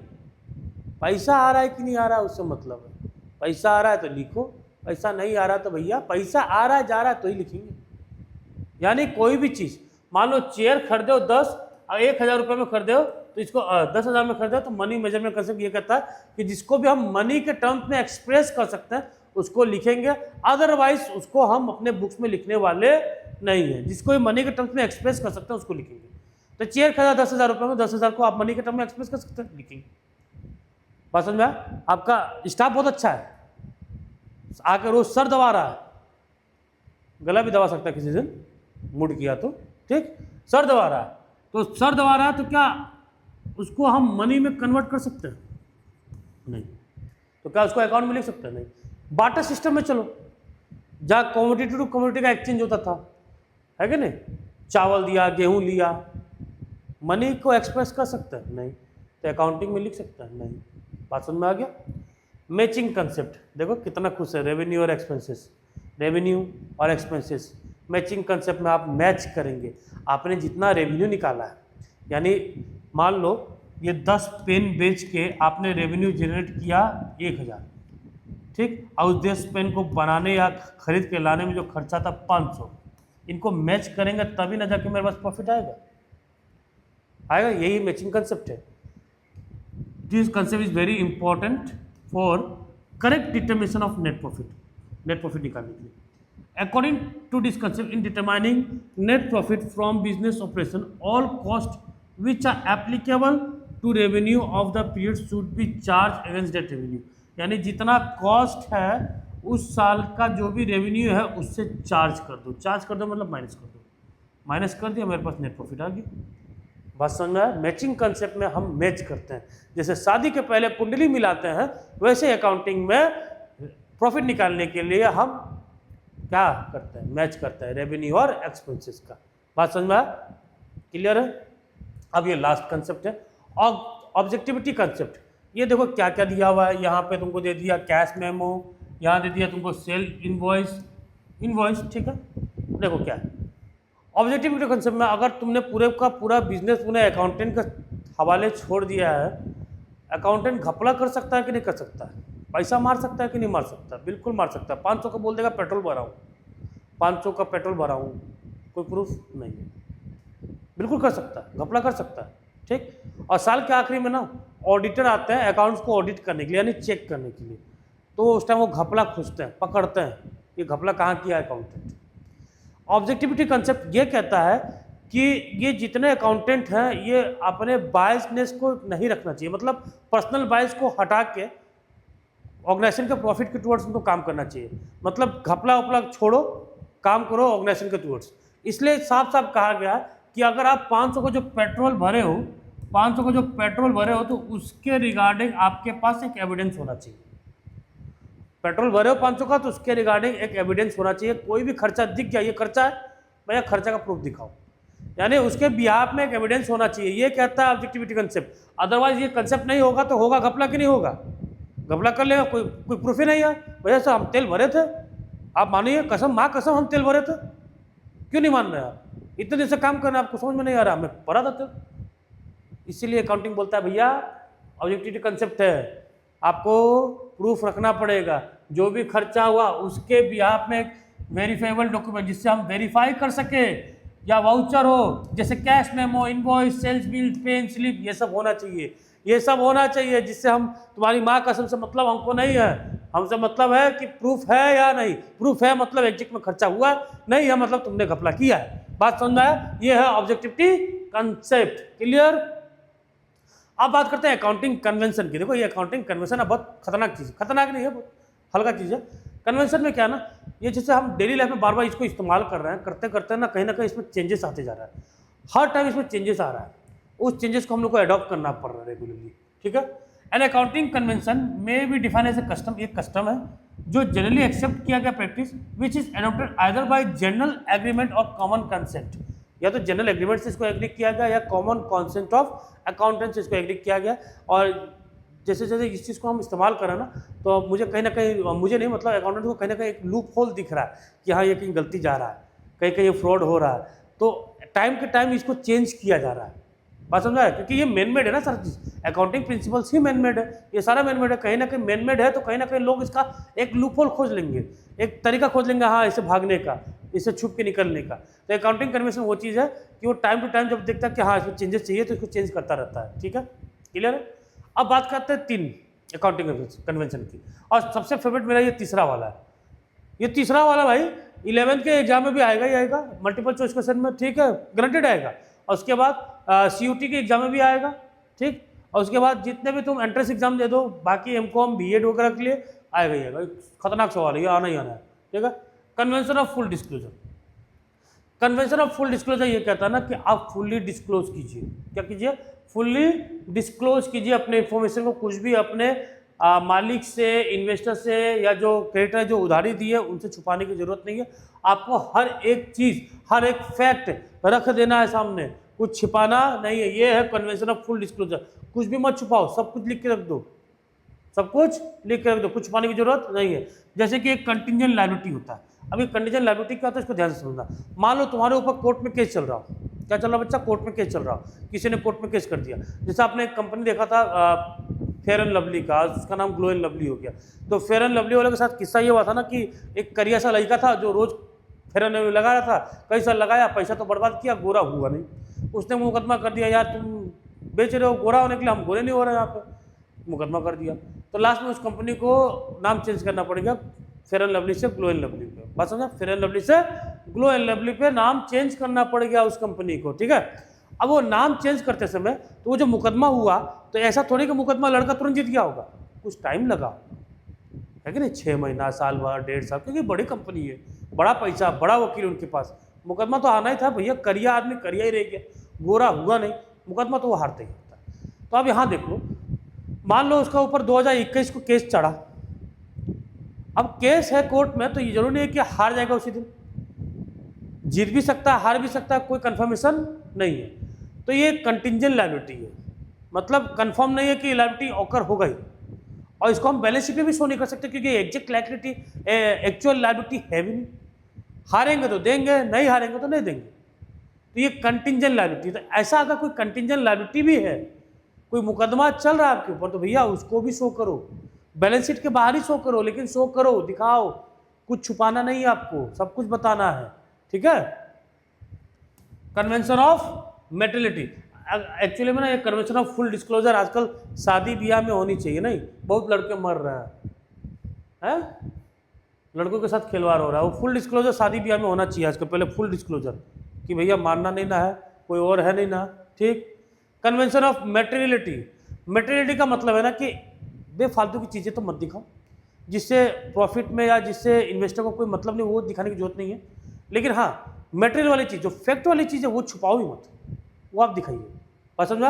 पैसा आ रहा है कि नहीं आ रहा है उससे मतलब है। पैसा आ रहा है तो लिखो, पैसा नहीं आ रहा तो भैया पैसा आ रहा है जा रहा है तो ही लिखेंगे। यानी कोई भी चीज़, मान लो चेयर खरीदे हो 10 और 1000 रुपये में खरीदे हो, तो इसको 10,000 में खरीदे हो, तो मनी मेजरमेंट कंसेप्ट ये कहता है कि जिसको भी हम मनी के टर्म्स में एक्सप्रेस कर सकते हैं उसको लिखेंगे, अदरवाइज उसको हम अपने बुक्स में लिखने वाले नहीं हैं। जिसको भी मनी के टर्म्स में एक्सप्रेस कर सकते हैं उसको लिखेंगे। तो चेयर खरीदा 10,000 रुपये में, 10,000 को आप मनी के टर्म में एक्सप्रेस कर सकते हैं, लिखेंगे। बात समझ में आया? आपका स्टाफ बहुत अच्छा है, आकर रोज सर दबा रहा है, गला भी दबा सकता है किसी दिन मूड किया तो, ठीक, सर दबा रहा है, तो सर दबा रहा है तो क्या उसको हम मनी में कन्वर्ट कर सकते हैं? नहीं। तो क्या उसको अकाउंट में लिख सकते हैं? नहीं। बाटर सिस्टम में चलो, जहाँ कमोडिटी टू कमोडिटी का एक्सचेंज होता था, है कि नहीं? चावल दिया, गेहूं लिया, मनी को एक्सप्रेस कर सकता है? नहीं। तो अकाउंटिंग में लिख सकता है? नहीं। बात समझ में आ गया? मैचिंग कंसेप्ट, देखो कितना खुश है, रेवेन्यू और एक्सपेंसेस, रेवेन्यू और एक्सपेंसेस, मैचिंग कंसेप्ट में आप मैच करेंगे। आपने जितना रेवेन्यू निकाला है, यानी मान लो ये 10 पेन बेच के आपने रेवेन्यू जनरेट किया 1000, ठीक, और उस 10 पेन को बनाने या खरीद के लाने में जो खर्चा था 500, इनको मैच करेंगे तभी ना जाके मेरे पास प्रॉफिट आएगा। यही मैचिंग कंसेप्ट है। This concept is very important for correct determination of net profit निकालने के लिए। According to this concept, in determining net profit from business operation, all cost which are applicable to revenue of the period should be charge against that revenue. यानी जितना cost है उस साल का जो भी रेवेन्यू है उससे चार्ज कर दो। चार्ज कर दो मतलब माइनस कर दो, माइनस कर दिया, मेरे पास नेट प्रॉफिट आ गया। बात समझ में आया? मैचिंग कंसेप्ट में हम मैच करते हैं, जैसे शादी के पहले कुंडली मिलाते हैं, वैसे अकाउंटिंग में प्रॉफिट निकालने के लिए हम क्या करते हैं? मैच करते हैं रेवेन्यू और एक्सपेंसेस का। बात समझ में आया? क्लियर है? अब ये लास्ट कंसेप्ट है ऑब्जेक्टिविटी कंसेप्ट। ये देखो क्या क्या दिया हुआ है, यहाँ पे तुमको दे दिया कैश मेमो, यहाँ दे दिया तुमको सेल इनवॉइस, ठीक है। देखो क्या है ऑब्जेक्टिविटी कंसेप्ट में, अगर तुमने पूरे का पूरा बिजनेस तूने अकाउंटेंट के हवाले छोड़ दिया है, अकाउंटेंट घपला कर सकता है कि नहीं कर सकता है? पैसा मार सकता है कि नहीं मार सकता? बिल्कुल मार सकता है। 500 का बोल देगा पेट्रोल भरा हूँ, 500 का पेट्रोल भरा हूँ, कोई प्रूफ नहीं है, बिल्कुल कर सकता है, घपला कर सकता है, ठीक। और साल के आखिरी में ना ऑडिटर आते हैं अकाउंट्स को ऑडिट करने के लिए, यानी चेक करने के लिए, तो उस टाइम वो घपला खोजते हैं, पकड़ते हैं ये घपला कहाँ किया अकाउंटेंट। ऑब्जेक्टिविटी कंसेप्ट ये कहता है कि ये जितने अकाउंटेंट हैं ये अपने बायसनेस को नहीं रखना चाहिए, मतलब पर्सनल बायस को हटा के ऑर्गेनाइजेशन के प्रॉफिट के टुवर्ड्स उनको काम करना चाहिए। मतलब घपला वपला छोड़ो, काम करो ऑर्गेनाइजेशन के टुवर्ड्स। इसलिए साफ साफ कहा गया कि अगर आप 500 को जो पेट्रोल भरे हो, 500 को जो पेट्रोल भरे हो, तो उसके रिगार्डिंग आपके पास एक एविडेंस होना चाहिए। पेट्रोल भरे हो 500 का तो उसके रिगार्डिंग एक एविडेंस होना चाहिए। कोई भी खर्चा दिख गया ये खर्चा है, भैया खर्चा का प्रूफ दिखाओ, यानी उसके बिहाफ में एक एविडेंस होना चाहिए। ये कहता है ऑब्जेक्टिविटी कंसेप्ट। अदरवाइज ये कंसेप्ट नहीं होगा तो होगा घपला कि नहीं होगा? घपला कर लेगा, कोई प्रूफ ही नहीं है। भैया सर हम तेल भरे थे, आप मानिए कसम माँ कसम हम तेल भरे थे, क्यों नहीं मान रहे आप? इतने दिन से काम करना आपको समझ में नहीं आ रहा? मैं भरा था तेल। इसीलिए अकाउंटिंग बोलता है भैया ऑब्जेक्टिविटी कंसेप्ट है, आपको प्रूफ रखना पड़ेगा। जो भी खर्चा हुआ उसके बिहाफ में एक वेरीफाइबल डॉक्यूमेंट जिससे हम वेरीफाई कर सके, या वाउचर हो जैसे cash memo, invoice, sales bill, pen slip, ये सब होना चाहिए। ये सब होना चाहिए जिससे हम, तुम्हारी माँ कसम से मतलब हमको नहीं है, हमसे मतलब है कि प्रूफ है या नहीं। प्रूफ है मतलब एग्जैक्ट में खर्चा हुआ, नहीं है मतलब तुमने घपला किया है। बात समझ में आया? ये है ऑब्जेक्टिविटी कंसेप्ट। क्लियर? अब बात करते हैं अकाउंटिंग कन्वेंशन की। देखो ये अकाउंटिंग कन्वेंशन है बहुत खतरनाक चीज़, खतरनाक नहीं है, बहुत हल्का चीज़ है। कन्वेंशन में क्या है ना, ये जैसे हम डेली लाइफ में बार बार इसको इस्तेमाल कर रहे हैं, करते करते ना कहीं इसमें चेंजेस आते जा रहा है। हर टाइम इसमें चेंजेस आ रहा है, उस चेंजेस को हम लोग को अडॉप्ट करना पड़ रहा है रेगुलरली, ठीक है। एन अकाउंटिंग कन्वेंशन में भी डिफाइन एज ए कस्टम, एक कस्टम है जो जनरली एक्सेप्ट किया गया practice which is adopted either bye general agreement और कॉमन कंसेंट। या तो जनरल एग्रीमेंट से इसको एग्री किया गया या कॉमन कॉन्सेंट ऑफ अकाउंटेंट से इसको एग्री किया गया। और जैसे जैसे इस चीज़ को हम इस्तेमाल करें ना, तो मुझे कहीं ना कहीं, मुझे नहीं मतलब अकाउंटेंट को कहीं ना कहीं एक लूप होल दिख रहा है कि हाँ ये कहीं गलती जा रहा है, कहीं कहीं ये फ्रॉड हो रहा है, तो टाइम के टाइम इसको चेंज किया जा रहा है। बात समझा है? क्योंकि ये मैन मेड है ना सारी चीज़, अकाउंटिंग प्रिंसिपल्स ही मैन मेड है, ये सारा मैन मेड है। कहीं ना कहीं मैन मेड है तो कहीं ना कहीं लोग इसका एक लूप होल खोज लेंगे, एक तरीका खोज लेंगे हाँ इसे भागने का, इसे छुप के निकलने का। तो अकाउंटिंग कन्वेंशन वो चीज़ है कि वो टाइम टू टाइम जब देखता है कि हाँ इसमें चेंजेस चाहिए तो इसको चेंज करता रहता है, ठीक है। क्लियर है? अब बात करते हैं 3 अकाउंटिंग कन्वेंशन की, और सबसे फेवरेट मेरा ये तीसरा वाला है। ये तीसरा वाला भाई 11th के एग्जाम में भी आएगा ही आएगा, मल्टीपल चॉइस क्वेश्चन में, ठीक है, गारंटेड आएगा। और उसके बाद CUT के एग्जाम में भी आएगा, ठीक। और उसके बाद जितने भी तुम एंट्रेंस एग्जाम दे दो, बाकी MCOM BEd वगैरह के लिए आएगा ही आएगा। खतरनाक सवाल है, ये आना ही आना है, ठीक है। Convention of full disclosure. Convention of full disclosure ये कहता है ना कि आप फुल्ली डिस्क्लोज कीजिए। क्या कीजिए? फुल्ली डिस्क्लोज कीजिए अपने इंफॉर्मेशन को। कुछ भी अपने मालिक से, इन्वेस्टर से या जो क्रेडिटर जो उधारी दी है उनसे छुपाने की जरूरत नहीं है। आपको हर एक चीज़, हर एक फैक्ट रख देना है सामने, कुछ छिपाना नहीं है। ये है कन्वेंशन ऑफ फुल डिस्क्लोजर। कुछ भी मत छुपाओ, सब कुछ लिख के रख दो, सब कुछ लिख के रख दो, कुछ छुपाने की जरूरत नहीं है। जैसे कि एक कंटिंजेंट लायबिलिटी होता है। अब ये कंटिंजेंट लायबिलिटी क्या होता है इसको ध्यान से समझना। मान लो तुम्हारे ऊपर कोर्ट में केस चल रहा हो, क्या चल रहा बच्चा, कोर्ट में केस चल रहा हो, किसी ने कोर्ट में केस कर दिया। जैसे आपने एक कंपनी देखा था फेयर एंड लवली का, उसका नाम ग्लो एंड लवली हो गया। तो फेयर एंड लवली वाले के साथ किस्सा ये हुआ था ना कि एक करिया सा लड़का था जो रोज फेयर एंड लवली लगा रहा था, कई साल लगाया, पैसा तो बर्बाद किया, गोरा हुआ नहीं। उसने मुकदमा कर दिया, यार तुम बेच रहे हो गोरा होने के लिए, हम गोरे नहीं हो रहे हैं यहाँ पे, मुकदमा कर दिया। तो लास्ट में उस कंपनी को नाम चेंज करना पड़ेगा, फेयर एंड लवली से ग्लो एंड लवली पे। बात समझा, फेयर एंड लवली से ग्लो एंड लवली पे नाम चेंज करना पड़ेगा उस कंपनी को, ठीक है। अब वो नाम चेंज करते समय तो वो जो मुकदमा हुआ, तो ऐसा थोड़ी कि मुकदमा लड़का तुरंत जीत गया होगा, कुछ टाइम लगा है कि नहीं, 6 महीना, साल भर, 1.5 साल, क्योंकि बड़ी कंपनी है, बड़ा पैसा, बड़ा वकील उनके पास, मुकदमा तो आना ही था भैया। करिया आदमी करिया ही रह गया, गोरा हुआ नहीं, मुकदमा तो वो हारते ही होता है। तो अब यहाँ देख लो, मान लो उसका ऊपर 2021 को केस चढ़ा। अब केस है कोर्ट में, तो ये जरूरी नहीं है कि हार जाएगा उसी दिन, जीत भी सकता है, हार भी सकता है, कोई कंफर्मेशन नहीं है। तो ये कंटिंजेंट लायबिलिटी है, मतलब कंफर्म नहीं है कि लायबिलिटी ऑकर हो गई, और इसको हम बैलेंस शीट में भी शो नहीं कर सकते क्योंकि एग्जैक्ट लायबिलिटी, एक्चुअल लायबिलिटी है भी नहीं। हारेंगे तो देंगे, नहीं हारेंगे तो नहीं देंगे। तो ये कंटिंजेंट लायबिलिटी। तो ऐसा अगर कोई कंटिंजेंट लायबिलिटी भी है, कोई मुकदमा चल रहा है आपके ऊपर, तो भैया उसको भी शो करो, बैलेंस शीट के बाहर ही शो करो, लेकिन शो करो, दिखाओ, कुछ छुपाना नहीं है आपको, सब कुछ बताना है, ठीक है। कन्वेंशन ऑफ मेटेरियलिटी, एक्चुअली में ना ये कन्वेंशन ऑफ फुल डिस्क्लोजर आजकल शादी ब्याह में होनी चाहिए, नहीं बहुत लड़के मर रहे हैं, लड़कों के साथ खिलवाड़ हो रहा है। वो फुल डिस्क्लोजर शादी ब्याह में होना चाहिए आजकल, पहले फुल डिस्क्लोजर कि भैया मारना नहीं ना है, कोई और है नहीं ना, ठीक। कन्वेंशन ऑफ मेटेरियलिटी, मेटेरियलिटी का मतलब है ना कि बेफालतू की चीज़ें तो मत दिखाओ, जिससे प्रॉफिट में या जिससे इन्वेस्टर को कोई मतलब नहीं, वो दिखाने की जरूरत नहीं है। लेकिन हाँ, मटेरियल वाली चीज़, जो फैक्ट वाली चीज़ है वो छुपाओ भी मत, वो आप दिखाइए। बात समझा।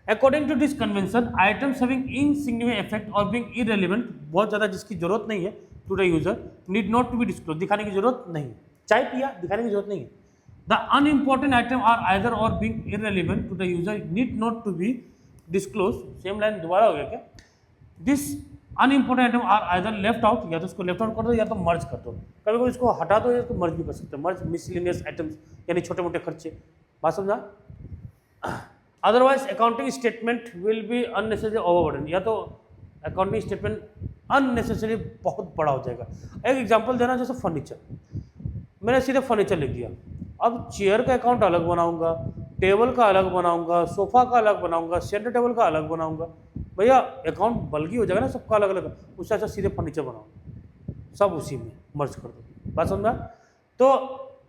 According to this convention, items having insignificant effect और बीइंग इररिलेवेंट, बहुत ज़्यादा जिसकी जरूरत नहीं है to the user, need not to be disclose, दिखाने की जरूरत नहीं। चाय पिया, दिखाने की जरूरत नहीं है। The unimportant item are either or being irrelevant to the user, need not to be disclose. Same line दोबारा हो गया क्या। This unimportant item are either left out, या तो इसको लेफ्ट आउट कर दो या तो मर्ज कर दो। कभी कभी इसको हटा दो या तो मर्ज भी कर सकते हैं, मर्ज मिसलिनियस आइटम्स यानी छोटे मोटे खर्चे। बात समझा। Otherwise accounting statement will be unnecessary overburden, या तो अकाउंटिंग स्टेटमेंट अननेसेसरी बहुत बड़ा हो जाएगा। एक एग्जांपल देना, जैसे फर्नीचर, मैंने सीधे फर्नीचर लिख दिया, अब चेयर का अकाउंट अलग बनाऊंगा, टेबल का अलग बनाऊंगा, सोफा का अलग बनाऊंगा, सेंटर टेबल का अलग बनाऊंगा, भैया अकाउंट बल्कि हो जाएगा ना, सबका अलग अलग। उससे अच्छा सीधे फर्नीचर बनाओ, सब उसी में मर्ज कर दो। बात समझा। तो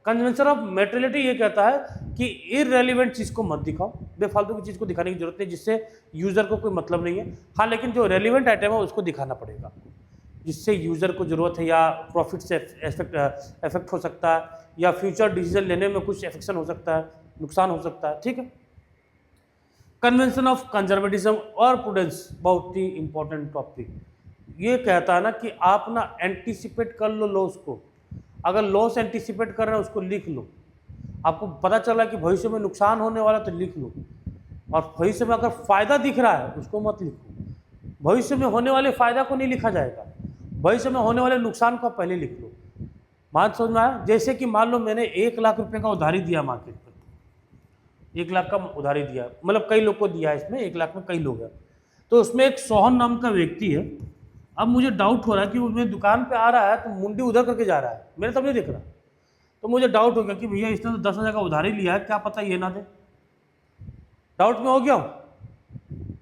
कन्वेंशन ऑफ मेटेरियलिटी ये कहता है कि इररिलेवेंट चीज़ को मत दिखाओ, बेफालतू की चीज़ को दिखाने की जरूरत नहीं जिससे यूज़र को कोई मतलब नहीं है। हाँ, लेकिन जो रेलिवेंट आइटम है उसको दिखाना पड़ेगा, जिससे यूज़र को ज़रूरत है, या प्रॉफिट से इफेक्ट हो सकता है, या फ्यूचर डिसीजन लेने में कुछ इफेक्शन हो सकता है, नुकसान हो सकता है, ठीक है। कन्वेंशन ऑफ कंजर्वेटिज्म और प्रूडेंस, बहुत ही इंपॉर्टेंट टॉपिक। ये कहता है ना कि आप ना एंटीसिपेट कर लो लॉस को, अगर लॉस एंटीसिपेट कर रहे हैं उसको लिख लो। आपको पता चला कि भविष्य में नुकसान होने वाला तो लिख लो, और भविष्य में अगर फायदा दिख रहा है उसको मत लिखो। भविष्य में होने वाले फायदा को नहीं लिखा जाएगा, भविष्य में होने वाले नुकसान को पहले लिख लो। मान समझ में आया। जैसे कि मान लो मैंने 1 लाख रुपए का उधारी दिया मार्केट पर, 1 लाख का उधारी दिया, मतलब कई लोग को दिया है, इसमें 1 लाख में कई लोग हैं। तो उसमें एक सोहन नाम का व्यक्ति है। अब मुझे डाउट हो रहा है कि वो मेरी दुकान पे आ रहा है तो मुंडी उधर करके जा रहा है, मेरे तब नहीं दिख रहा। तो मुझे डाउट हो गया कि भैया इसने तो 10,000 का उधारी लिया है, क्या पता ये ना दे। डाउट में हो गया हूँ।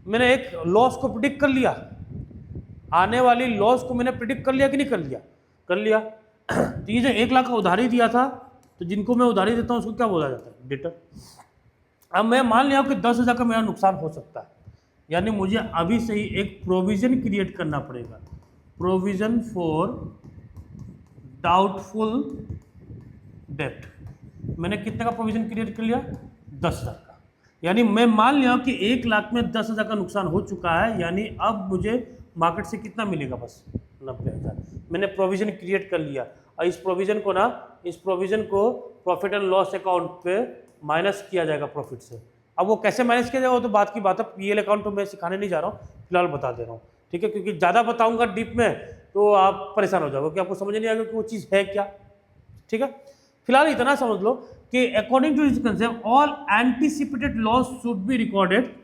मैंने एक लॉस को प्रिडिक्ट कर लिया, आने वाली लॉस को मैंने प्रिडिक्ट कर लिया कि नहीं कर लिया, कर लिया। तो ये जो 1 लाख का उधारी दिया था, तो जिनको मैं उधारी देता हूँ उसको क्या बोला जाता है, डेटर। अब मैं मान लिया कि 10,000 का मेरा नुकसान हो सकता है, यानी मुझे अभी से ही एक प्रोविजन क्रिएट करना पड़ेगा, प्रोविजन फॉर डाउटफुल डेट। मैंने कितने का प्रोविजन क्रिएट कर लिया, 10,000 का। यानी मैं मान लिया कि 1 लाख में 10,000 का नुकसान हो चुका है, यानी अब मुझे मार्केट से कितना मिलेगा, बस 90,000। मैंने प्रोविजन क्रिएट कर लिया और इस प्रोविजन को प्रॉफिट एंड लॉस अकाउंट पे माइनस किया जाएगा प्रॉफिट से। अब वो कैसे माइनस किया जाएगा वो तो बात की बात है, पीएल अकाउंट तो मैं सिखाने नहीं जा रहा हूँ, फिलहाल बता दे रहा हूँ, ठीक है, क्योंकि ज़्यादा बताऊंगा डीप में तो आप परेशान हो जाओगे कि आपको समझ नहीं आएगा कि वो चीज़ है क्या, ठीक है। फिलहाल इतना समझ लो कि according to this concept all anticipated loss should be recorded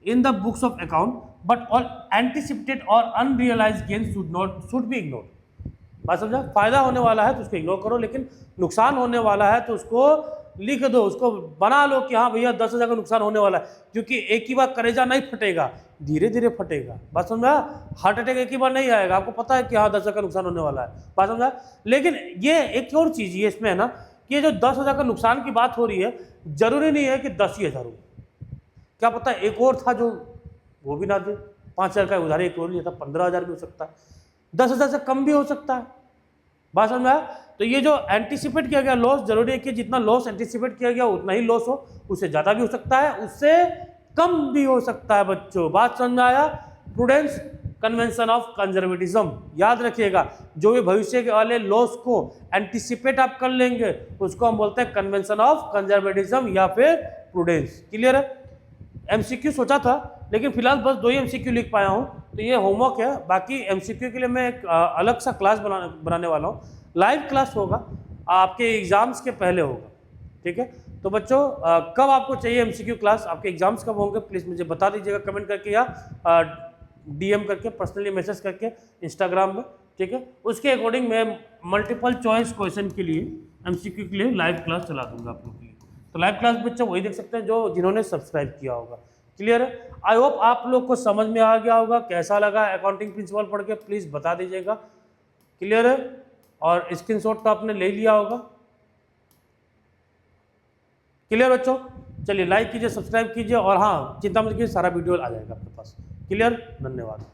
in the books of account but all anticipated और unrealised gain should be ignored. बात समझा? फायदा होने वाला है तो उसको इग्नोर करो, लेकिन नुकसान होने वाला है तो उसको लिख दो, उसको बना लो कि हाँ भैया 10,000 का नुकसान होने वाला है, क्योंकि एक ही बार कलेजा नहीं फटेगा, धीरे धीरे फटेगा। बात समझा? हार्ट अटैक एक ही बार नहीं आएगा, आपको पता है कि हाँ 10,000 का नुकसान होने वाला है। बात समझा? लेकिन ये एक और चीज़ ये इसमें है ना कि ये जो 10,000 का नुकसान की बात हो रही है, जरूरी नहीं है कि 10,000 हो, क्या पता एक और था जो वो भी ना दे, 5,000 का उधार एक और लिया था, 15,000 भी हो सकता है, 10,000 से कम भी हो सकता है। बात समझ में आया? तो ये जो एंटीसिपेट किया गया लॉस, जरूरी है कि जितना लॉस एंटीसिपेट किया गया उतना ही लॉस हो, उससे ज़्यादा भी हो सकता है, उससे कम भी हो सकता है बच्चों। बात समझ में आया? प्रूडेंस कन्वेंशन ऑफ कंजर्वेटिज्म, याद रखिएगा, जो भी भविष्य के वाले लॉस को एंटीसिपेट आप कर लेंगे उसको हम बोलते हैं कन्वेंशन ऑफ कंजर्वेटिज्म या फिर प्रूडेंस। क्लियर है? एमसीक्यू सोचा था लेकिन फिलहाल बस 2 ही एमसीक्यू लिख पाया हूँ, तो ये होमवर्क है, बाकी एमसीक्यू के लिए मैं एक अलग सा क्लास बनाने वाला हूँ, लाइव क्लास होगा, आपके एग्जाम्स के पहले होगा, ठीक है। तो बच्चों कब आपको चाहिए एमसीक्यू क्लास, आपके एग्जाम्स कब होंगे, प्लीज़ मुझे बता दीजिएगा कमेंट करके या डीएम करके, पर्सनली मैसेज करके इंस्टाग्राम में, ठीक है। उसके अकॉर्डिंग मैं मल्टीपल चॉइस क्वेश्चन के लिए एमसीक्यू के लिए लाइव क्लास चला दूंगा आप लोग के लिए। तो लाइव क्लास बच्चों वही देख सकते हैं जो जिन्होंने सब्सक्राइब किया होगा। क्लियर है? आई होप आप लोग को समझ में आ गया होगा। कैसा लगा अकाउंटिंग प्रिंसिपल पढ़ के प्लीज़ बता दीजिएगा। क्लियर है? और स्क्रीनशॉट तो आपने ले लिया होगा। क्लियर बच्चों? चलिए लाइक कीजिए, सब्सक्राइब कीजिए और हाँ चिंता मत कीजिए, सारा वीडियो आ जाएगा आपके पास। क्लियर? धन्यवाद।